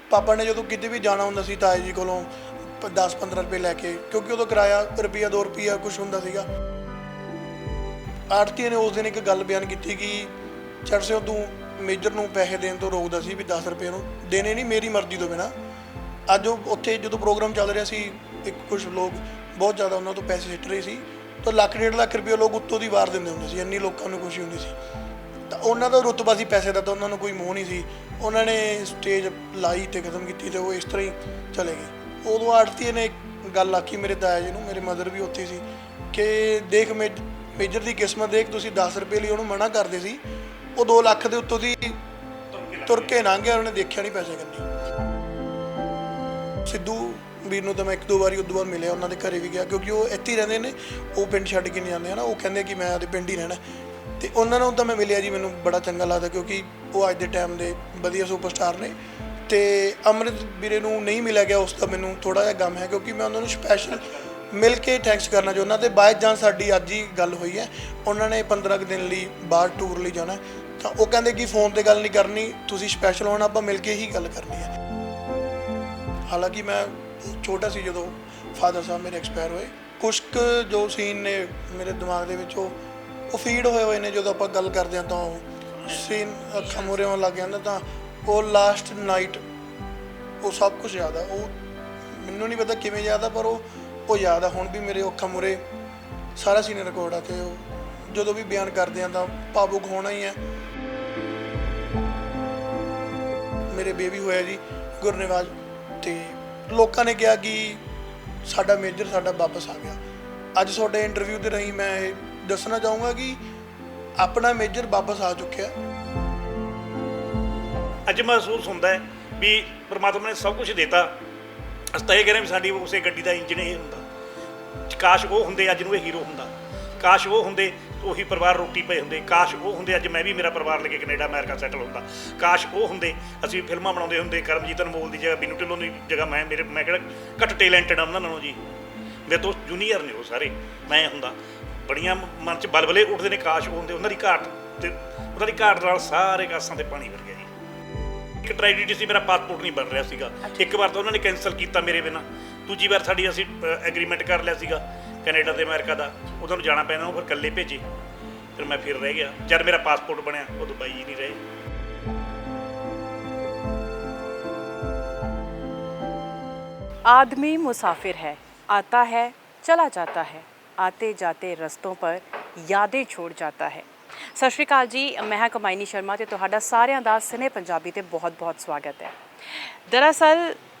ਪਾਪਾ ਨੇ ਜਦੋਂ ਕਿਤੇ ਵੀ ਜਾਣਾ ਹੁੰਦਾ ਸੀ ਤਾਏ ਜੀ ਕੋਲੋਂ 10-15 ਰੁਪਏ ਲੈ ਕੇ, ਕਿਉਂਕਿ ਉਦੋਂ ਕਿਰਾਇਆ ਰੁਪਈਆ 2 ਰੁਪਈਆ ਕੁਛ ਹੁੰਦਾ ਸੀਗਾ। ਆੜਤੀਏ ਨੇ ਉਸ ਦਿਨ ਇੱਕ ਗੱਲ ਬਿਆਨ ਕੀਤੀ ਕਿ ਚਰਸਿਓ ਤੂੰ ਮੇਜਰ ਨੂੰ ਪੈਸੇ ਦੇਣ ਤੋਂ ਰੋਕਦਾ ਸੀ ਵੀ 10 ਰੁਪਏ ਨੂੰ ਦੇਣੇ ਨਹੀਂ ਮੇਰੀ ਮਰਜ਼ੀ ਤੋਂ ਬਿਨਾਂ। ਅੱਜ ਉਹ ਉੱਥੇ ਜਦੋਂ ਪ੍ਰੋਗਰਾਮ ਚੱਲ ਰਿਹਾ ਸੀ, ਇੱਕ ਕੁਝ ਲੋਕ ਬਹੁਤ ਜ਼ਿਆਦਾ ਉਹਨਾਂ ਤੋਂ ਪੈਸੇ ਸਿੱਟ ਰਹੇ ਸੀ, ਤਾਂ 1.5 ਲੱਖ ਰੁਪਏ ਲੋਕ ਉੱਤੋਂ ਦੀ ਵਾਰ ਦਿੰਦੇ ਹੁੰਦੇ ਸੀ, ਇੰਨੀ ਲੋਕਾਂ ਨੂੰ ਖੁਸ਼ੀ ਹੁੰਦੀ ਸੀ। ਤਾਂ ਉਹਨਾਂ ਦਾ ਰੁਤਬਾ ਸੀ ਪੈਸੇ ਦਾ, ਤਾਂ ਉਹਨਾਂ ਨੂੰ ਕੋਈ ਮੋਹ ਨਹੀਂ ਸੀ। ਉਹਨਾਂ ਨੇ ਸਟੇਜ ਲਾਈ ਅਤੇ ਖਤਮ ਕੀਤੀ ਅਤੇ ਉਹ ਇਸ ਤਰ੍ਹਾਂ ਹੀ ਚਲੇ ਗਏ। ਉਦੋਂ ਆੜਤੀਏ ਨੇ ਇੱਕ ਗੱਲ ਆਖੀ ਮੇਰੇ ਤਾਇਆ ਜੀ ਨੂੰ, ਮੇਰੇ ਮਦਰ ਵੀ ਉੱਥੇ ਸੀ, ਕਿ ਦੇਖ ਮੇਜਰ ਦੀ ਕਿਸਮਤ ਦੇਖ, ਤੁਸੀਂ 10 ਰੁਪਏ ਲਈ ਉਹਨੂੰ ਮਨਾ ਕਰਦੇ ਸੀ, ਉਹ 2 ਲੱਖ ਦੇ ਉੱਤੋਂ ਦੀ ਤੁਰ ਕੇ ਲੰਘ ਗਿਆ, ਉਹਨੇ ਦੇਖਿਆ ਨਹੀਂ ਪੈਸੇ ਕੰਨੀ। ਸਿੱਧੂ ਵੀਰ ਨੂੰ ਤਾਂ ਮੈਂ 1-2 ਵਾਰੀ ਉਦੋਂ ਬਾਅਦ ਮਿਲਿਆ, ਉਹਨਾਂ ਦੇ ਘਰੇ ਵੀ ਗਿਆ, ਕਿਉਂਕਿ ਉਹ ਇੱਥੇ ਹੀ ਰਹਿੰਦੇ ਨੇ, ਉਹ ਪਿੰਡ ਛੱਡ ਕੇ ਨਹੀਂ ਜਾਂਦੇ ਨਾ, ਉਹ ਕਹਿੰਦੇ ਕਿ ਮੈਂ ਆਪਦੇ ਪਿੰਡ ਹੀ ਰਹਿਣਾ। ਅਤੇ ਉਹਨਾਂ ਨੂੰ ਤਾਂ ਮੈਂ ਮਿਲਿਆ ਜੀ, ਮੈਨੂੰ ਬੜਾ ਚੰਗਾ ਲੱਗਦਾ, ਕਿਉਂਕਿ ਉਹ ਅੱਜ ਦੇ ਟਾਈਮ ਦੇ ਵਧੀਆ ਸੁਪਰਸਟਾਰ ਨੇ। ਅਤੇ ਅੰਮ੍ਰਿਤ ਵੀਰੇ ਨੂੰ ਨਹੀਂ ਮਿਲਿਆ ਗਿਆ, ਉਸ ਦਾ ਮੈਨੂੰ ਥੋੜ੍ਹਾ ਜਿਹਾ ਗਮ ਹੈ, ਕਿਉਂਕਿ ਮੈਂ ਉਹਨਾਂ ਨੂੰ ਸਪੈਸ਼ਲ ਮਿਲ ਕੇ ਥੈਂਕਸ ਕਰਨਾ ਚਾਹੁੰਦਾ। ਅਤੇ ਬਾਏ ਚਾਂਸ ਸਾਡੀ ਅੱਜ ਹੀ ਗੱਲ ਹੋਈ ਹੈ, ਉਹਨਾਂ ਨੇ 15 ਕੁ ਦਿਨ ਲਈ ਬਾਹਰ ਟੂਰ ਲਈ ਜਾਣਾ, ਤਾਂ ਉਹ ਕਹਿੰਦੇ ਕਿ ਫੋਨ 'ਤੇ ਗੱਲ ਨਹੀਂ ਕਰਨੀ, ਤੁਸੀਂ ਸਪੈਸ਼ਲ ਹੋਣਾ, ਆਪਾਂ ਮਿਲ ਕੇ ਹੀ ਗੱਲ ਕਰਨੀ ਹੈ। ਹਾਲਾਂਕਿ ਮੈਂ ਛੋਟਾ ਸੀ ਜਦੋਂ ਫਾਦਰ ਸਾਹਿਬ ਮੇਰੇ ਐਕਸਪਾਇਰ ਹੋਏ। ਕੁਛ ਕੁ ਜੋ ਸੀਨ ਨੇ ਮੇਰੇ ਦਿਮਾਗ ਦੇ ਵਿੱਚ ਉਹ ਫੀਡ ਹੋਏ ਨੇ, ਜਦੋਂ ਆਪਾਂ ਗੱਲ ਕਰਦੇ ਹਾਂ ਤਾਂ ਉਹ ਸੀਨ ਅੱਖਾਂ ਮੂਹਰੇ ਆਉਣ ਲੱਗ ਜਾਂਦਾ। ਤਾਂ ਉਹ ਲਾਸਟ ਨਾਈਟ ਉਹ ਸਭ ਕੁਝ ਯਾਦ ਆ, ਉਹ ਮੈਨੂੰ ਨਹੀਂ ਪਤਾ ਕਿਵੇਂ ਯਾਦ ਆ, ਪਰ ਉਹ ਯਾਦ ਆ ਹੁਣ ਵੀ ਮੇਰੇ ਅੱਖਾਂ ਮੂਹਰੇ ਸਾਰਾ ਸੀਨ ਰਿਕਾਰਡ ਆ। ਅਤੇ ਉਹ ਜਦੋਂ ਵੀ ਬਿਆਨ ਕਰਦੇ ਹਾਂ ਤਾਂ ਭਾਵੁਕ ਹੋਣਾ ਹੀ ਹੈ। ਮੇਰੇ ਬੇਬੀ ਹੋਇਆ ਜੀ ਗੁਰਨਿਵਾਜ, ਅਤੇ ਲੋਕਾਂ ਨੇ ਕਿਹਾ ਕਿ ਸਾਡਾ ਮੇਜਰ ਸਾਡਾ ਵਾਪਸ ਆ ਗਿਆ। ਅੱਜ ਤੁਹਾਡੇ ਇੰਟਰਵਿਊ ਦੇ ਰਾਹੀਂ ਮੈਂ ਇਹ ਦੱਸਣਾ ਚਾਹੂੰਗਾ ਕਿ ਆਪਣਾ ਮੇਜਰ ਵਾਪਸ ਆ ਚੁੱਕਿਆ। ਅੱਜ ਮਹਿਸੂਸ ਹੁੰਦਾ ਹੈ ਵੀ ਪਰਮਾਤਮਾ ਨੇ ਸਭ ਕੁਝ ਦਿੱਤਾ। ਅਸੀਂ ਤਾਂ ਇਹ ਕਹਿੰਦੇ ਵੀ ਸਾਡੀ ਉਸੇ ਗੱਡੀ ਦਾ ਇੰਜਨ ਇਹ ਹੁੰਦਾ। ਕਾਸ਼ ਉਹ ਹੁੰਦੇ ਅੱਜ ਨੂੰ ਇਹ ਹੀਰੋ ਹੁੰਦਾ, ਕਾਸ਼ ਉਹ ਹੁੰਦੇ ਉਹੀ ਪਰਿਵਾਰ ਰੋਟੀ ਪਏ ਹੁੰਦੇ, ਕਾਸ਼ ਉਹ ਹੁੰਦੇ ਅੱਜ ਮੈਂ ਵੀ ਮੇਰਾ ਪਰਿਵਾਰ ਲੈ ਕੇ ਕੈਨੇਡਾ ਅਮਰੀਕਾ ਸੈਟਲ ਹੁੰਦਾ, ਕਾਸ਼ ਉਹ ਹੁੰਦੇ ਅਸੀਂ ਫਿਲਮਾਂ ਬਣਾਉਂਦੇ ਹੁੰਦੇ, ਕਰਮਜੀਤ ਅਨਮੋਲ ਦੀ ਜਗ੍ਹਾ ਬਿੰਨੂ ਢਿੱਲੋਂ ਦੀ ਜਗ੍ਹਾ ਮੈਂ ਕਿਹੜਾ ਘੱਟ ਟੈਲੈਂਟਡ ਆ ਉਹਨਾਂ ਨਾਲੋਂ ਜੀ, ਮੇਰੇ ਤੋਂ ਜੂਨੀਅਰ ਨੇ ਉਹ ਸਾਰੇ, ਮੈਂ ਹੁੰਦਾ। ਬੜੀਆਂ ਮਨ 'ਚ ਬਲਬਲੇ ਉੱਠਦੇ ਨੇ, ਕਾਸ਼ ਉਹ ਹੁੰਦੇ, ਉਹਨਾਂ ਦੀ ਘਾਟ ਅਤੇ ਉਹਨਾਂ ਦੀ ਘਾਟ ਨਾਲ ਸਾਰੇ ਕਾਸਾਂ 'ਤੇ ਪਾਣੀ ਵਰ ਗਿਆ ਜੀ। ਇੱਕ ਟ੍ਰੈਜਡੀ ਸੀ, ਮੇਰਾ ਪਾਸਪੋਰਟ ਨਹੀਂ ਬਣ ਰਿਹਾ ਸੀਗਾ। ਇੱਕ ਵਾਰ ਤਾਂ ਉਹਨਾਂ ਨੇ ਕੈਂਸਲ ਕੀਤਾ ਮੇਰੇ ਬਿਨਾਂ, ਦੂਜੀ ਵਾਰ ਸਾਡੀ ਅਸੀਂ ਐਗਰੀਮੈਂਟ ਕਰ ਲਿਆ ਸੀਗਾ ਕੈਨੇਡਾ ਅਤੇ ਅਮਰੀਕਾ ਦਾ, ਉਹਨਾਂ ਨੂੰ ਜਾਣਾ ਪੈਣਾ, ਉਹ ਫਿਰ ਇਕੱਲੇ ਭੇਜੇ, ਫਿਰ ਮੈਂ ਫਿਰ ਰਹਿ ਗਿਆ। ਜਦ ਮੇਰਾ ਪਾਸਪੋਰਟ ਬਣਿਆ ਉਹ ਦੁਬਈ ਹੀ ਨਹੀਂ ਰਹੇ। आदमी मुसाफिर है, आता है चला जाता है, आते जाते रस्तों पर यादें छोड़ जाता है। सत श्री अकाल जी, मैं ਹਾਂ ਕਮਾਇਨੀ ਸ਼ਰਮਾ ਤੇ ਤੁਹਾਡਾ ਸਾਰਿਆਂ ਦਾ ਸਿਨੇ ਪੰਜਾਬੀ ਤੇ ਬਹੁਤ-ਬਹੁਤ ਸਵਾਗਤ ਹੈ। ਦਰਅਸਲ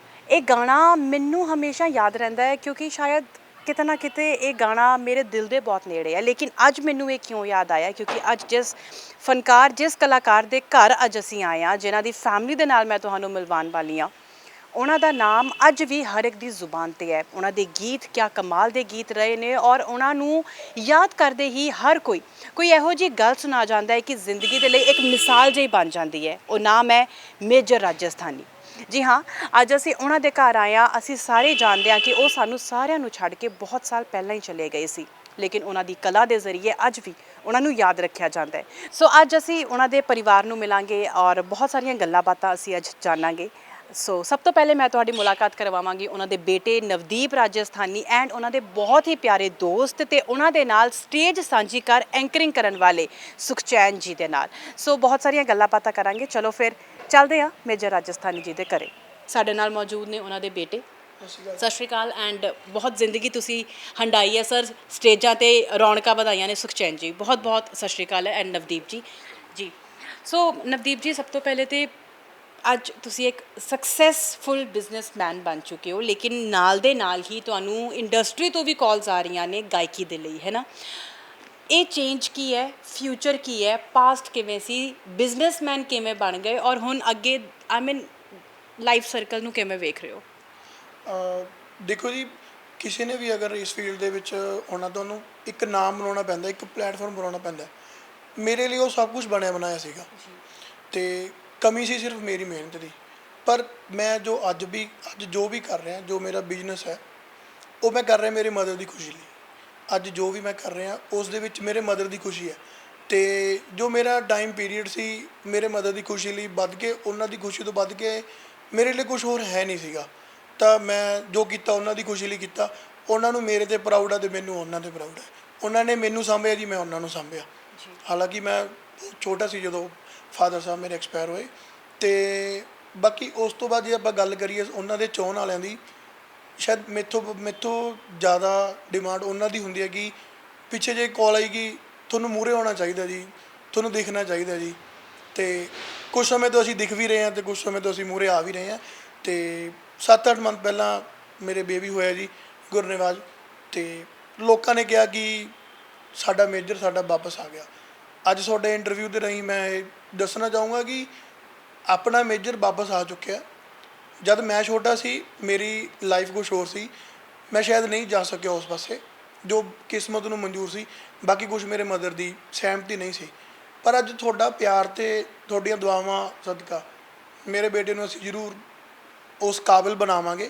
ਇਹ ਗਾਣਾ ਮੈਨੂੰ ਹਮੇਸ਼ਾ ਯਾਦ ਰਹਿੰਦਾ ਹੈ, ਕਿਉਂਕਿ ਸ਼ਾਇਦ ਕਿਤੇ ਨਾ ਕਿਤੇ ਇਹ ਗਾਣਾ ਮੇਰੇ ਦਿਲ ਦੇ ਬਹੁਤ ਨੇੜੇ ਹੈ। ਲੇਕਿਨ ਅੱਜ ਮੈਨੂੰ ਇਹ ਕਿਉਂ ਯਾਦ ਆਇਆ, ਕਿਉਂਕਿ ਅੱਜ ਜਿਸ ਫਨਕਾਰ, ਜਿਸ ਕਲਾਕਾਰ ਦੇ ਘਰ ਅੱਜ ਅਸੀਂ ਆਏ ਹਾਂ, ਜਿਨ੍ਹਾਂ ਦੀ ਫੈਮਿਲੀ ਦੇ ਨਾਲ ਮੈਂ ਤੁਹਾਨੂੰ ਮਿਲਵਾਉਣ ਵਾਲੀ ਹਾਂ, ਉਹਨਾਂ ਦਾ ਨਾਮ ਅੱਜ ਵੀ ਹਰ ਇੱਕ ਦੀ ਜ਼ੁਬਾਨ 'ਤੇ ਹੈ। ਉਹਨਾਂ ਦੇ ਗੀਤ ਕਿਆ ਕਮਾਲ ਦੇ ਗੀਤ ਰਹੇ ਨੇ, ਔਰ ਉਹਨਾਂ ਨੂੰ ਯਾਦ ਕਰਦੇ ਹੀ ਹਰ ਕੋਈ ਇਹੋ ਜਿਹੀ ਗੱਲ ਸੁਣਾ ਜਾਂਦਾ ਹੈ ਕਿ ਜ਼ਿੰਦਗੀ ਦੇ ਲਈ ਇੱਕ ਮਿਸਾਲ ਜਿਹੀ ਬਣ ਜਾਂਦੀ ਹੈ। ਉਹ ਨਾਮ ਹੈ ਮੇਜਰ ਰਾਜਸਥਾਨੀ। ਜੀ ਹਾਂ, ਅੱਜ ਅਸੀਂ ਉਹਨਾਂ ਦੇ ਘਰ ਆਏ ਹਾਂ। ਅਸੀਂ ਸਾਰੇ ਜਾਣਦੇ ਹਾਂ ਕਿ ਉਹ ਸਾਨੂੰ ਸਾਰਿਆਂ ਨੂੰ ਛੱਡ ਕੇ ਬਹੁਤ ਸਾਲ ਪਹਿਲਾਂ ਹੀ ਚਲੇ ਗਏ ਸੀ, ਲੇਕਿਨ ਉਹਨਾਂ ਦੀ ਕਲਾ ਦੇ ਜ਼ਰੀਏ ਅੱਜ ਵੀ ਉਹਨਾਂ ਨੂੰ ਯਾਦ ਰੱਖਿਆ ਜਾਂਦਾ ਹੈ। ਸੋ ਅੱਜ ਅਸੀਂ ਉਹਨਾਂ ਦੇ ਪਰਿਵਾਰ ਨੂੰ ਮਿਲਾਂਗੇ ਔਰ ਬਹੁਤ ਸਾਰੀਆਂ ਗੱਲਾਂ ਬਾਤਾਂ ਅਸੀਂ ਅੱਜ ਜਾਣਾਂਗੇ। ਸੋ ਸਭ ਤੋਂ ਪਹਿਲੇ ਮੈਂ ਤੁਹਾਡੀ ਮੁਲਾਕਾਤ ਕਰਵਾਵਾਂਗੀ ਉਹਨਾਂ ਦੇ ਬੇਟੇ ਨਵਦੀਪ ਰਾਜਸਥਾਨੀ ਐਂਡ ਉਹਨਾਂ ਦੇ ਬਹੁਤ ਹੀ ਪਿਆਰੇ ਦੋਸਤ ਤੇ ਉਹਨਾਂ ਦੇ ਨਾਲ ਸਟੇਜ ਸਾਂਝੀ ਕਰ ਐਂਕਰਿੰਗ ਕਰਨ ਵਾਲੇ ਸੁਖਚੈਨ ਜੀ ਦੇ ਨਾਲ। ਸੋ ਬਹੁਤ ਸਾਰੀਆਂ ਗੱਲਾਂ ਬਾਤਾਂ ਕਰਾਂਗੇ। ਚਲੋ ਫਿਰ ਚੱਲਦੇ ਹਾਂ ਮੇਜਰ ਰਾਜਸਥਾਨੀ ਜੀ ਦੇ ਘਰੇ। ਸਾਡੇ ਨਾਲ ਮੌਜੂਦ ਨੇ ਉਹਨਾਂ ਦੇ ਬੇਟੇ। ਸਤਿ ਸ਼੍ਰੀ ਅਕਾਲ। ਐਂਡ ਬਹੁਤ ਜ਼ਿੰਦਗੀ ਤੁਸੀਂ ਹੰਡਾਈ ਹੈ ਸਰ, ਸਟੇਜਾਂ 'ਤੇ ਰੌਣਕਾਂ ਵਧਾਈਆਂ ਨੇ। ਸੁਖਚੈਨ ਜੀ ਬਹੁਤ ਬਹੁਤ ਸਤਿ ਸ਼੍ਰੀ ਅਕਾਲ ਹੈ। ਐਂਡ ਨਵਦੀਪ ਜੀ। ਸੋ ਨਵਦੀਪ ਜੀ, ਸਭ ਤੋਂ ਪਹਿਲੇ ਤਾਂ ਅੱਜ ਤੁਸੀਂ ਇੱਕ ਸਕਸੈਸਫੁਲ ਬਿਜ਼ਨਸਮੈਨ ਬਣ ਚੁੱਕੇ ਹੋ, ਲੇਕਿਨ ਨਾਲ ਦੇ ਨਾਲ ਹੀ ਤੁਹਾਨੂੰ ਇੰਡਸਟਰੀ ਤੋਂ ਵੀ ਕਾਲਸ ਆ ਰਹੀਆਂ ਨੇ ਗਾਇਕੀ ਦੇ ਲਈ, ਹੈ ਨਾ। ਇਹ ਚੇਂਜ ਕੀ ਹੈ, ਫਿਊਚਰ ਕੀ ਹੈ, ਪਾਸਟ ਕਿਵੇਂ ਸੀ, ਬਿਜ਼ਨਸਮੈਨ ਕਿਵੇਂ ਬਣ ਗਏ, ਔਰ ਹੁਣ ਅੱਗੇ ਲਾਈਫ ਸਰਕਲ ਨੂੰ ਕਿਵੇਂ ਵੇਖ ਰਹੇ ਹੋ? ਦੇਖੋ ਜੀ, ਕਿਸੇ ਨੇ ਵੀ ਅਗਰ ਇਸ ਫੀਲਡ ਦੇ ਵਿੱਚ ਆਉਣਾ ਤਾਂ ਉਹਨੂੰ ਇੱਕ ਨਾਮ ਬਣਾਉਣਾ ਪੈਂਦਾ, ਇੱਕ ਪਲੈਟਫਾਰਮ ਬਣਾਉਣਾ ਪੈਂਦਾ। ਮੇਰੇ ਲਈ ਉਹ ਸਭ ਕੁਝ ਬਣਿਆ ਬਣਾਇਆ ਸੀਗਾ, ਅਤੇ ਕਮੀ ਸੀ ਸਿਰਫ ਮੇਰੀ ਮਿਹਨਤ ਦੀ। ਪਰ ਮੈਂ ਅੱਜ ਜੋ ਵੀ ਕਰ ਰਿਹਾ, ਜੋ ਮੇਰਾ ਬਿਜ਼ਨਸ ਹੈ, ਉਹ ਮੈਂ ਕਰ ਰਿਹਾ ਮੇਰੇ ਮਦਰ ਦੀ ਖੁਸ਼ੀ ਲਈ। ਅੱਜ ਜੋ ਵੀ ਮੈਂ ਕਰ ਰਿਹਾ ਉਸ ਦੇ ਵਿੱਚ ਮੇਰੇ ਮਦਰ ਦੀ ਖੁਸ਼ੀ ਹੈ, ਅਤੇ ਜੋ ਮੇਰਾ ਟਾਈਮ ਪੀਰੀਅਡ ਸੀ ਮੇਰੇ ਮਦਰ ਦੀ ਖੁਸ਼ੀ ਲਈ ਵੱਧ ਕੇ, ਉਹਨਾਂ ਦੀ ਖੁਸ਼ੀ ਤੋਂ ਵੱਧ ਕੇ ਮੇਰੇ ਲਈ ਕੁਝ ਹੋਰ ਹੈ ਨਹੀਂ ਸੀਗਾ। ਤਾਂ ਮੈਂ ਜੋ ਕੀਤਾ ਉਹਨਾਂ ਦੀ ਖੁਸ਼ੀ ਲਈ ਕੀਤਾ। ਉਹਨਾਂ ਨੂੰ ਮੇਰੇ ਤੇ ਪ੍ਰਾਊਡ ਆ ਤੇ ਮੈਨੂੰ ਉਹਨਾਂ ਤੇ ਪ੍ਰਾਊਡ ਹੈ। ਉਹਨਾਂ ਨੇ ਮੈਨੂੰ ਸਾਂਭਿਆ ਜੀ, ਮੈਂ ਉਹਨਾਂ ਨੂੰ ਸਾਂਭਿਆ। ਹਾਲਾਂਕਿ ਮੈਂ ਛੋਟਾ ਸੀ ਜਦੋਂ ਫਾਦਰ ਸਾਹਿਬ ਮੇਰੇ ਐਕਸਪਾਇਰ ਹੋਏ। ਤੇ ਬਾਕੀ ਉਸ ਤੋਂ ਬਾਅਦ ਜੇ ਆਪਾਂ ਗੱਲ ਕਰੀਏ ਉਹਨਾਂ ਦੇ ਚਾਹੁਣ ਵਾਲਿਆਂ ਦੀ, ਸ਼ਾਇਦ ਮੈਥੋਂ ਜ਼ਿਆਦਾ ਡਿਮਾਂਡ ਉਹਨਾਂ ਦੀ ਹੁੰਦੀ ਹੈ ਕਿ ਪਿੱਛੇ ਜੇ ਕਾਲ ਆਏਗੀ ਤੁਹਾਨੂੰ ਮੂਹਰੇ ਆਉਣਾ ਚਾਹੀਦਾ ਜੀ, ਤੁਹਾਨੂੰ ਦਿਖਣਾ ਚਾਹੀਦਾ ਜੀ। ਤੇ ਕੁਝ ਸਮੇਂ ਤੋਂ ਅਸੀਂ ਦਿਖ ਵੀ ਰਹੇ ਹਾਂ ਤੇ ਕੁਝ ਸਮੇਂ ਤੋਂ ਅਸੀਂ ਮੂਹਰੇ ਆ ਵੀ ਰਹੇ ਹਾਂ। ਤੇ 7-8 ਮੰਥ ਪਹਿਲਾਂ ਮੇਰੇ ਬੇਬੀ ਹੋਇਆ ਜੀ ਗੁਰਨਿਵਾਜ। ਤੇ ਲੋਕਾਂ ਨੇ ਕਿਹਾ ਕਿ ਸਾਡਾ ਮੇਜਰ ਸਾਡਾ ਵਾਪਸ ਆ ਗਿਆ। ਅੱਜ ਤੁਹਾਡੇ ਇੰਟਰਵਿਊ ਦੇ ਰਾਹੀਂ ਮੈਂ ਇਹ ਦੱਸਣਾ ਚਾਹੂੰਗਾ ਕਿ ਆਪਣਾ ਮੇਜਰ ਵਾਪਸ ਆ ਚੁੱਕਿਆ। ਜਦ ਮੈਂ ਛੋਟਾ ਸੀ ਮੇਰੀ ਲਾਈਫ ਕੁਛ ਹੋਰ ਸੀ, ਮੈਂ ਸ਼ਾਇਦ ਨਹੀਂ ਜਾ ਸਕਿਆ ਉਸ ਪਾਸੇ ਜੋ ਕਿਸਮਤ ਨੂੰ ਮਨਜ਼ੂਰ ਸੀ। ਬਾਕੀ ਕੁਛ ਮੇਰੇ ਮਦਰ ਦੀ ਸਹਿਮਤੀ ਨਹੀਂ ਸੀ। ਪਰ ਅੱਜ ਤੁਹਾਡਾ ਪਿਆਰ ਤੇ ਤੁਹਾਡੀਆਂ ਦੁਆਵਾਂ ਸਦਕਾ ਮੇਰੇ ਬੇਟੇ ਨੂੰ ਅਸੀਂ ਜ਼ਰੂਰ ਉਸ ਕਾਬਿਲ ਬਣਾਵਾਂਗੇ,